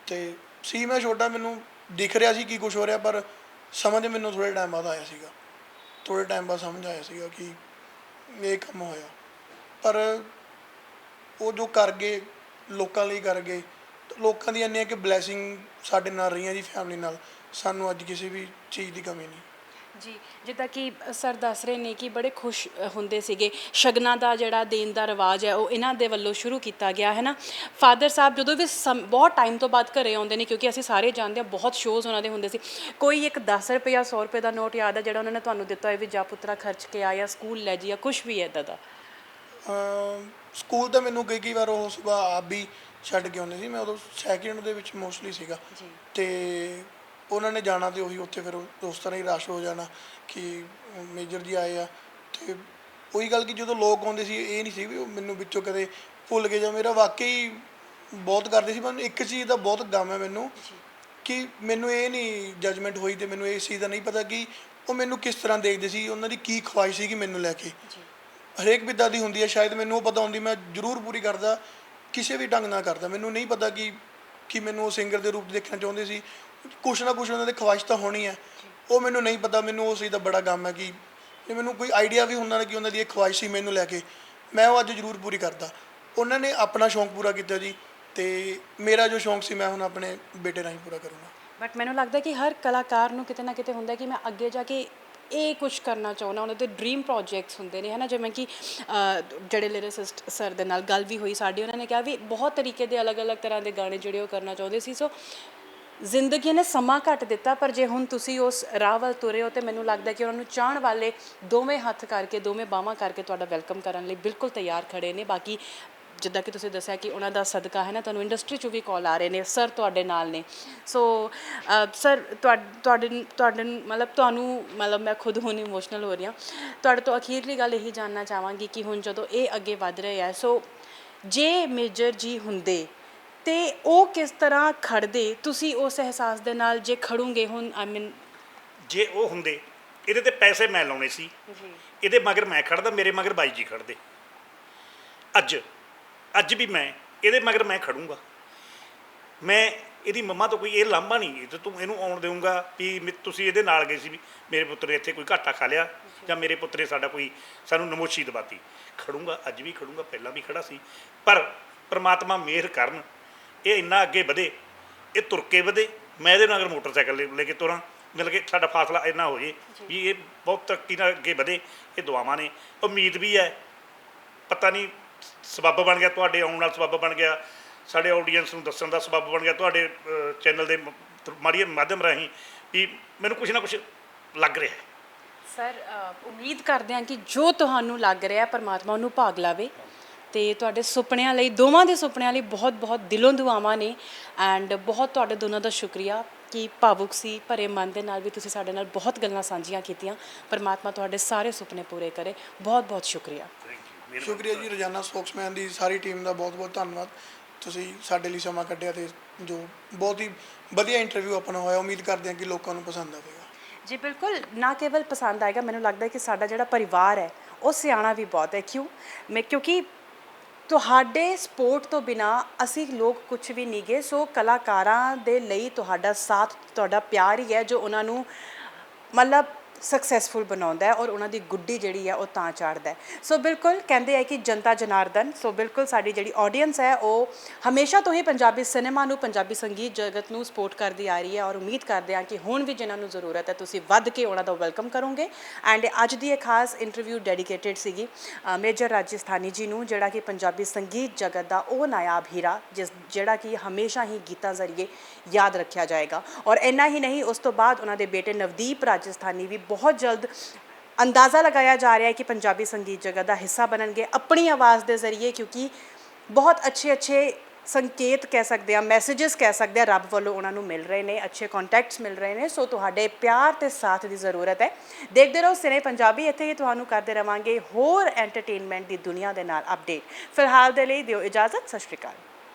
ਅਤੇ ਸੀ ਮੈਂ ਛੋਟਾ, ਮੈਨੂੰ ਦਿਖ ਰਿਹਾ ਸੀ ਕੀ ਕੁਛ ਹੋ ਰਿਹਾ, ਪਰ ਸਮਝ ਮੈਨੂੰ ਥੋੜ੍ਹੇ ਟਾਈਮ ਬਾਅਦ ਆਇਆ ਸੀਗਾ, ਥੋੜ੍ਹੇ ਟਾਈਮ ਬਾਅਦ ਸਮਝ ਆਇਆ ਸੀਗਾ ਕਿ ਇਹ ਕੰਮ ਹੋਇਆ। ਪਰ ਉਹ ਜੋ ਕਰ ਗਏ, ਲੋਕਾਂ ਲਈ ਕਰ ਗਏ, ਲੋਕਾਂ ਦੀ ਇੰਨੀ ਹੈ ਕਿ ਬਲੈਸਿੰਗ ਸਾਡੇ ਨਾਲ ਰਹੀਆਂ ਜੀ, ਫੈਮਿਲੀ ਨਾਲ, ਸਾਨੂੰ ਅੱਜ ਕਿਸੇ ਵੀ ਚੀਜ਼ ਦੀ ਕਮੀ ਨਹੀਂ ਜੀ। ਜਿੱਦਾਂ ਕਿ ਸਰ ਦੱਸ ਰਹੇ ਨੇ ਕਿ ਬੜੇ ਖੁਸ਼ ਹੁੰਦੇ ਸੀਗੇ, ਸ਼ਗਨਾਂ ਦਾ ਜਿਹੜਾ ਦੇਣ ਦਾ ਰਿਵਾਜ ਹੈ ਉਹ ਇਹਨਾਂ ਦੇ ਵੱਲੋਂ ਸ਼ੁਰੂ ਕੀਤਾ ਗਿਆ ਹੈ ਨਾ। ਫਾਦਰ ਸਾਹਿਬ ਜਦੋਂ ਵੀ ਬਹੁਤ ਟਾਈਮ ਤੋਂ ਬਾਅਦ ਘਰੇ ਆਉਂਦੇ ਨੇ, ਕਿਉਂਕਿ ਅਸੀਂ ਸਾਰੇ ਜਾਣਦੇ ਹਾਂ ਬਹੁਤ ਸ਼ੋਅਜ਼ ਉਹਨਾਂ ਦੇ ਹੁੰਦੇ ਸੀ, ਕੋਈ ਇੱਕ 10 ਰੁਪਏ ਜਾਂ 100 ਰੁਪਏ ਦਾ ਨੋਟ ਯਾਦ ਹੈ ਜਿਹੜਾ ਉਹਨਾਂ ਨੇ ਤੁਹਾਨੂੰ ਦਿੱਤਾ ਹੋਏ ਵੀ ਜਾ ਪੁੱਤਰਾ ਖਰਚ ਕੇ ਆ, ਜਾਂ ਸਕੂਲ ਲੈ ਜੀ, ਜਾਂ ਕੁਛ ਵੀ ਇੱਦਾਂ ਦਾ? ਸਕੂਲ ਤਾਂ ਮੈਨੂੰ ਕਈ ਵਾਰ ਉਹ ਸੁਬਾਹ ਆਪ ਵੀ ਛੱਡ ਕੇ ਆਉਂਦੇ ਸੀ, ਮੈਂ ਉਦੋਂ ਸੈਕਿੰਡ ਦੇ ਵਿੱਚ ਮੋਸਟਲੀ ਸੀਗਾ, ਅਤੇ ਉਹਨਾਂ ਨੇ ਜਾਣਾ ਅਤੇ ਉਹੀ ਉੱਥੇ ਫਿਰ ਉਸ ਤਰ੍ਹਾਂ ਹੀ ਰਸ਼ ਹੋ ਜਾਣਾ ਕਿ ਮੇਜਰ ਜੀ ਆਏ ਆ। ਅਤੇ ਉਹੀ ਗੱਲ ਕਿ ਜਦੋਂ ਲੋਕ ਆਉਂਦੇ ਸੀ ਇਹ ਨਹੀਂ ਸੀ ਵੀ ਉਹ ਮੈਨੂੰ ਵਿੱਚੋਂ ਕਦੇ ਭੁੱਲ ਕੇ ਜਾਂ, ਮੇਰਾ ਵਾਕਈ ਬਹੁਤ ਕਰਦੇ ਸੀ। ਮੈਨੂੰ ਇੱਕ ਚੀਜ਼ ਦਾ ਬਹੁਤ ਗਮ ਹੈ ਮੈਨੂੰ, ਕਿ ਮੈਨੂੰ ਇਹ ਨਹੀਂ ਜੱਜਮੈਂਟ ਹੋਈ ਅਤੇ ਮੈਨੂੰ ਇਸ ਚੀਜ਼ ਦਾ ਨਹੀਂ ਪਤਾ ਕਿ ਉਹ ਮੈਨੂੰ ਕਿਸ ਤਰ੍ਹਾਂ ਦੇਖਦੇ ਸੀ, ਉਹਨਾਂ ਦੀ ਕੀ ਖਵਾਇਸ਼ ਸੀ ਕਿ ਮੈਨੂੰ ਲੈ ਕੇ। ਹਰੇਕ ਬਿੱਦਾਂ ਦੀ ਹੁੰਦੀ ਹੈ, ਸ਼ਾਇਦ ਮੈਨੂੰ ਉਹ ਪਤਾ ਹੁੰਦੀ, ਮੈਂ ਜ਼ਰੂਰ ਪੂਰੀ ਕਰਦਾ, ਕਿਸੇ ਵੀ ਢੰਗ ਨਾਲ ਕਰਦਾ। ਮੈਨੂੰ ਨਹੀਂ ਪਤਾ ਕਿ ਮੈਨੂੰ ਉਹ ਸਿੰਗਰ ਦੇ ਰੂਪ 'ਚ ਦੇਖਣਾ ਚਾਹੁੰਦੇ ਸੀ, ਕੁਛ ਨਾ ਕੁਛ ਉਹਨਾਂ ਦੀ ਖਵਾਇਸ਼ ਤਾਂ ਹੋਣੀ ਹੈ, ਉਹ ਮੈਨੂੰ ਨਹੀਂ ਪਤਾ। ਮੈਨੂੰ ਉਸ ਚੀਜ਼ ਦਾ ਬੜਾ ਗਮ ਹੈ ਕਿ ਜੇ ਮੈਨੂੰ ਕੋਈ ਆਈਡੀਆ ਵੀ ਹੁੰਦਾ ਨਾ ਕਿ ਉਹਨਾਂ ਦੀ ਇਹ ਖਵਾਇਸ਼ ਸੀ ਮੈਨੂੰ ਲੈ ਕੇ, ਮੈਂ ਉਹ ਅੱਜ ਜ਼ਰੂਰ ਪੂਰੀ ਕਰਦਾ। ਉਹਨਾਂ ਨੇ ਆਪਣਾ ਸ਼ੌਂਕ ਪੂਰਾ ਕੀਤਾ ਜੀ, ਅਤੇ ਮੇਰਾ ਜੋ ਸ਼ੌਂਕ ਸੀ ਮੈਂ ਹੁਣ ਆਪਣੇ ਬੇਟੇ ਰਾਹੀਂ ਪੂਰਾ ਕਰੂੰਗਾ। ਬਟ ਮੈਨੂੰ ਲੱਗਦਾ ਕਿ ਹਰ ਕਲਾਕਾਰ ਨੂੰ ਕਿਤੇ ਨਾ ਕਿਤੇ ਹੁੰਦਾ ਕਿ ਮੈਂ ਅੱਗੇ ਜਾ ਕੇ ਇਹ ਕੁਛ ਕਰਨਾ ਚਾਹੁੰਦਾ, ਉਹਨਾਂ ਦੇ ਡਰੀਮ ਪ੍ਰੋਜੈਕਟਸ ਹੁੰਦੇ ਨੇ, ਹੈ ਨਾ। ਜਿਵੇਂ ਕਿ ਜਿਹੜੇ ਲਿਰਿਸਿਸਟ ਸਰ ਦੇ ਨਾਲ ਗੱਲ ਵੀ ਹੋਈ ਸਾਡੀ, ਉਹਨਾਂ ਨੇ ਕਿਹਾ ਵੀ ਬਹੁਤ ਤਰੀਕੇ ਦੇ ਅਲੱਗ-ਅਲੱਗ ਤਰ੍ਹਾਂ ਦੇ ਗਾਣੇ ਜਿਹੜੇ ਉਹ ਕਰਨਾ ਚਾਹੁੰਦੇ ਸੀ। ਸੋ ਜ਼ਿੰਦਗੀ ਨੇ ਸਮਾਂ ਘੱਟ ਦਿੱਤਾ, ਪਰ ਜੇ ਹੁਣ ਤੁਸੀਂ ਉਸ ਰਾਹ ਵੱਲ ਤੁਰੇ ਹੋ, ਅਤੇ ਮੈਨੂੰ ਲੱਗਦਾ ਕਿ ਉਹਨਾਂ ਨੂੰ ਚਾਹਣ ਵਾਲੇ ਦੋਵੇਂ ਹੱਥ ਕਰਕੇ, ਦੋਵੇਂ ਬਾਹਾਂ ਕਰਕੇ ਤੁਹਾਡਾ ਵੈਲਕਮ ਕਰਨ ਲਈ ਬਿਲਕੁਲ ਤਿਆਰ ਖੜੇ ਨੇ। ਬਾਕੀ ਜਿੱਦਾਂ ਕਿ ਤੁਸੀਂ ਦੱਸਿਆ ਕਿ ਉਹਨਾਂ ਦਾ ਸਦਕਾ ਹੈ ਨਾ, ਤੁਹਾਨੂੰ ਇੰਡਸਟਰੀ 'ਚੋਂ ਵੀ ਕਾਲ ਆ ਰਹੇ ਨੇ, ਸਰ ਤੁਹਾਡੇ ਨਾਲ ਨੇ। ਸੋ ਸਰ ਤੁਹਾਡੇ ਮਤਲਬ ਮੈਂ ਖੁਦ ਹੁਣ ਇਮੋਸ਼ਨਲ ਹੋ ਰਹੀ ਹਾਂ। ਤੁਹਾਡੇ ਤੋਂ ਅਖੀਰਲੀ ਗੱਲ ਇਹੀ ਜਾਣਨਾ ਚਾਹਾਂਗੀ ਕਿ ਹੁਣ ਜਦੋਂ ਇਹ ਅੱਗੇ ਵੱਧ ਰਹੇ ਆ, ਸੋ ਜੇ ਮੇਜਰ ਜੀ ਹੁੰਦੇ ਅਤੇ ਉਹ ਕਿਸ ਤਰ੍ਹਾਂ ਖੜ੍ਹਦੇ, ਤੁਸੀਂ ਉਸ ਅਹਿਸਾਸ ਦੇ ਨਾਲ ਜੇ ਖੜੋਗੇ ਹੁਣ, ਜੇ ਉਹ ਹੁੰਦੇ, ਇਹਦੇ 'ਤੇ ਪੈਸੇ ਮੈਂ ਲਾਉਣੇ ਸੀ, ਇਹਦੇ ਮਗਰ ਮੈਂ ਖੜਦਾ, ਮੇਰੇ ਮਗਰ ਬਾਈ ਜੀ ਖੜਦੇ। ਅੱਜ ਵੀ ਮੈਂ ਇਹਦੇ ਮਗਰ ਮੈਂ ਖੜੂੰਗਾ। ਮੈਂ ਇਹਦੀ ਮੰਮਾ ਤੋਂ ਕੋਈ ਇਹ ਲਾਂਭਾ ਨਹੀਂ ਤੇ ਤੂੰ ਇਹਨੂੰ ਆਉਣ ਦੇਊਂਗਾ ਵੀ ਤੁਸੀਂ ਇਹਦੇ ਨਾਲ ਗਏ ਸੀ ਵੀ ਮੇਰੇ ਪੁੱਤਰ ਨੇ ਇੱਥੇ ਕੋਈ ਘਾਟਾ ਖਾ ਲਿਆ, ਜਾਂ ਮੇਰੇ ਪੁੱਤਰ ਨੇ ਸਾਡਾ ਕੋਈ ਸਾਨੂੰ ਨਮੋਸ਼ੀ ਦਵਾਤੀ। ਖੜੂੰਗਾ, ਅੱਜ ਵੀ ਖੜੂੰਗਾ, ਪਹਿਲਾਂ ਵੀ ਖੜਾ ਸੀ। ਪਰ ਪ੍ਰਮਾਤਮਾ ਮਿਹਰ ਕਰਨ, ਇਹ ਇੰਨਾ ਅੱਗੇ ਵਧੇ, ਇਹ ਤੁਰ ਕੇ ਵਧੇ, ਮੈਂ ਇਹਦੇ ਨਾਲ ਅਗਰ ਮੋਟਰਸਾਈਕਲ ਲੈ ਕੇ ਤੁਰਾਂ, ਮਿਲ ਕੇ ਸਾਡਾ ਫਾਸਲਾ ਇੰਨਾ ਹੋ ਜੇ ਵੀ ਇਹ ਬਹੁਤ ਤਰੱਕੀ ਨਾਲ ਅੱਗੇ ਵਧੇ। ਇਹ ਦੁਆਵਾਂ ਨੇ, ਉਮੀਦ ਵੀ ਹੈ। ਪਤਾ ਨਹੀਂ ਸਬੱਬ ਬਣ ਗਿਆ, ਤੁਹਾਡੇ ਆਉਣ ਨਾਲ ਸਬੱਬ ਬਣ ਗਿਆ, ਸਾਡੇ ਆਡੀਅנס ਨੂੰ ਦੱਸਣ ਦਾ ਸਬੱਬ ਬਣ ਗਿਆ, ਤੁਹਾਡੇ ਚੈਨਲ ਦੇ ਮਾਧਿਅਮ ਰਾਹੀਂ ਵੀ ਮੈਨੂੰ ਕੁਛ ਨਾ ਕੁਛ ਲੱਗ ਰਿਹਾ। ਸਰ ਉਮੀਦ ਕਰਦੇ ਹਾਂ ਕਿ ਜੋ ਤੁਹਾਨੂੰ ਲੱਗ ਰਿਹਾ ਪਰਮਾਤਮਾ ਉਹਨੂੰ ਭਾਗ ਲਾਵੇ, ਤੇ ਤੁਹਾਡੇ ਸੁਪਨਿਆਂ ਲਈ, ਦੋਵਾਂ ਦੇ ਸੁਪਨਿਆਂ ਲਈ ਬਹੁਤ ਬਹੁਤ ਦਿਲੋਂ ਦੁਆਵਾਂ ਨੇ। ਐਂਡ ਬਹੁਤ ਤੁਹਾਡੇ ਦੋਨਾਂ ਦਾ ਸ਼ੁਕਰੀਆ ਕਿ ਭਾਵੁਕ ਸੀ ਭਰੇ ਮਨ ਦੇ ਨਾਲ ਵੀ ਤੁਸੀਂ ਸਾਡੇ ਨਾਲ ਬਹੁਤ ਗੱਲਾਂ ਸਾਂਝੀਆਂ ਕੀਤੀਆਂ। ਪਰਮਾਤਮਾ ਤੁਹਾਡੇ ਸਾਰੇ ਸੁਪਨੇ ਪੂਰੇ ਕਰੇ। ਬਹੁਤ ਬਹੁਤ ਸ਼ੁਕਰੀਆ। ਸ਼ੁਕਰੀਆ ਜੀ ਰੋਜ਼ਾਨਾ ਸਪੋਕਸਮੈਨ ਦੀ ਸਾਰੀ ਟੀਮ ਦਾ ਬਹੁਤ ਬਹੁਤ ਧੰਨਵਾਦ। ਤੁਸੀਂ ਸਾਡੇ ਲਈ ਸਮਾਂ ਕੱਢਿਆ ਤੇ ਜੋ ਬਹੁਤ ਹੀ ਵਧੀਆ ਇੰਟਰਵਿਊ ਆਪਣਾ ਹੋਇਆ। ਉਮੀਦ ਕਰਦੇ ਹਾਂ ਕਿ ਲੋਕਾਂ ਨੂੰ ਪਸੰਦ ਆਵੇਗਾ। ਜੀ ਬਿਲਕੁਲ, ਨਾ ਕੇਵਲ ਪਸੰਦ ਆਏਗਾ, ਮੈਨੂੰ ਲੱਗਦਾ ਹੈ ਕਿ ਸਾਡਾ ਜਿਹੜਾ ਪਰਿਵਾਰ ਹੈ ਉਹ ਸਿਆਣਾ ਵੀ ਬਹੁਤ ਹੈ। ਕਿਉਂਕਿ ਤੁਹਾਡੇ ਸਪੋਰਟ ਤੋਂ ਬਿਨਾ ਅਸੀਂ ਲੋਕ ਕੁਝ ਵੀ ਨਹੀਂ ਗੇ। ਸੋ ਕਲਾਕਾਰਾਂ ਦੇ ਲਈ ਤੁਹਾਡਾ ਸਾਥ, ਤੁਹਾਡਾ ਪਿਆਰ ਹੀ ਹੈ ਜੋ ਉਹਨਾਂ ਨੂੰ ਮਤਲਬ ਸਕਸੈਸਫੁਲ ਬਣਾਉਂਦਾ ਹੈ ਔਰ ਉਹਨਾਂ ਦੀ ਗੁੱਡੀ ਜਿਹੜੀ ਹੈ ਉਹ ਤਾਂ ਚਾੜਦਾ ਹੈ। ਸੋ ਬਿਲਕੁਲ ਕਹਿੰਦੇ ਹੈ ਕਿ ਜਨਤਾ ਜਨਾਰਦਨ। ਸੋ ਬਿਲਕੁਲ ਸਾਡੀ ਜਿਹੜੀ ਆਡੀਅנס ਹੈ ਉਹ ਹਮੇਸ਼ਾ ਤੋਂ ਹੀ ਪੰਜਾਬੀ ਸਿਨੇਮਾ ਨੂੰ, ਪੰਜਾਬੀ ਸੰਗੀਤ ਜਗਤ ਨੂੰ ਸਪੋਰਟ ਕਰਦੀ ਆ ਰਹੀ ਹੈ ਔਰ ਉਮੀਦ ਕਰਦੇ ਹਾਂ ਕਿ ਹੁਣ ਵੀ ਜਿਨ੍ਹਾਂ ਨੂੰ ਜ਼ਰੂਰਤ ਹੈ ਤੁਸੀਂ ਵੱਧ ਕੇ ਉਹਨਾਂ ਦਾ ਵੈਲਕਮ ਕਰੋਗੇ। ਐਂਡ ਅੱਜ ਦੀ ਇਹ ਖਾਸ ਇੰਟਰਵਿਊ ਡੈਡੀਕੇਟਿਡ ਸੀਗੀ ਮੇਜਰ ਰਾਜਸਥਾਨੀ ਜੀ ਨੂੰ, ਜਿਹੜਾ ਕਿ ਪੰਜਾਬੀ ਸੰਗੀਤ ਜਗਤ ਦਾ ਉਹ ਨਾਇਆਬ ਹੀਰਾ ਜਿਹੜਾ ਕਿ ਹਮੇਸ਼ਾ ਹੀ ਗੀਤਾਂ ਜ਼ਰੀਏ ਯਾਦ ਰੱਖਿਆ ਜਾਏਗਾ। ਔਰ ਇੰਨਾ ਹੀ ਨਹੀਂ, ਉਸ ਤੋਂ ਬਾਅਦ ਉਹਨਾਂ ਦੇ ਬੇਟੇ ਨਵਦੀਪ ਰਾਜਸਥਾਨੀ ਵੀ ਬਹੁਤ ਜਲਦ ਅੰਦਾਜ਼ਾ ਲਗਾਇਆ ਜਾ ਰਿਹਾ ਹੈ ਕਿ ਪੰਜਾਬੀ ਸੰਗੀਤ ਜਗਤ ਦਾ ਹਿੱਸਾ ਬਣਨਗੇ ਆਪਣੀ ਆਵਾਜ਼ ਦੇ ਜ਼ਰੀਏ। ਕਿਉਂਕਿ ਬਹੁਤ ਅੱਛੇ ਸੰਕੇਤ ਕਹਿ ਸਕਦੇ ਹਾਂ, ਮੈਸੇजेस ਕਹਿ ਸਕਦੇ ਹਾਂ, ਰੱਬ ਵੱਲੋਂ ਉਹਨਾਂ ਨੂੰ ਮਿਲ ਰਹੇ ਨੇ, ਅੱਛੇ ਕੰਟੈਕਟਸ ਮਿਲ ਰਹੇ ਨੇ। ਸੋ ਤੁਹਾਡੇ ਪਿਆਰ ਤੇ ਸਾਥ ਦੀ ਜ਼ਰੂਰਤ ਹੈ। ਦੇਖਦੇ ਰਹੋ ਸਿਨੇ ਪੰਜਾਬੀ। ਇੱਥੇ ਹੀ ਤੁਹਾਨੂੰ ਕਰਦੇ ਰਵਾਂਗੇ ਹੋਰ ਐਂਟਰਟੇਨਮੈਂਟ ਦੀ ਦੁਨੀਆ ਦੇ ਨਾਲ ਅਪਡੇਟ। ਫਿਲਹਾਲ ਦੇ ਲਈ ਦਿਓ ਇਜਾਜ਼ਤ। ਸਤਿ ਸ਼੍ਰੀ ਅਕਾਲ।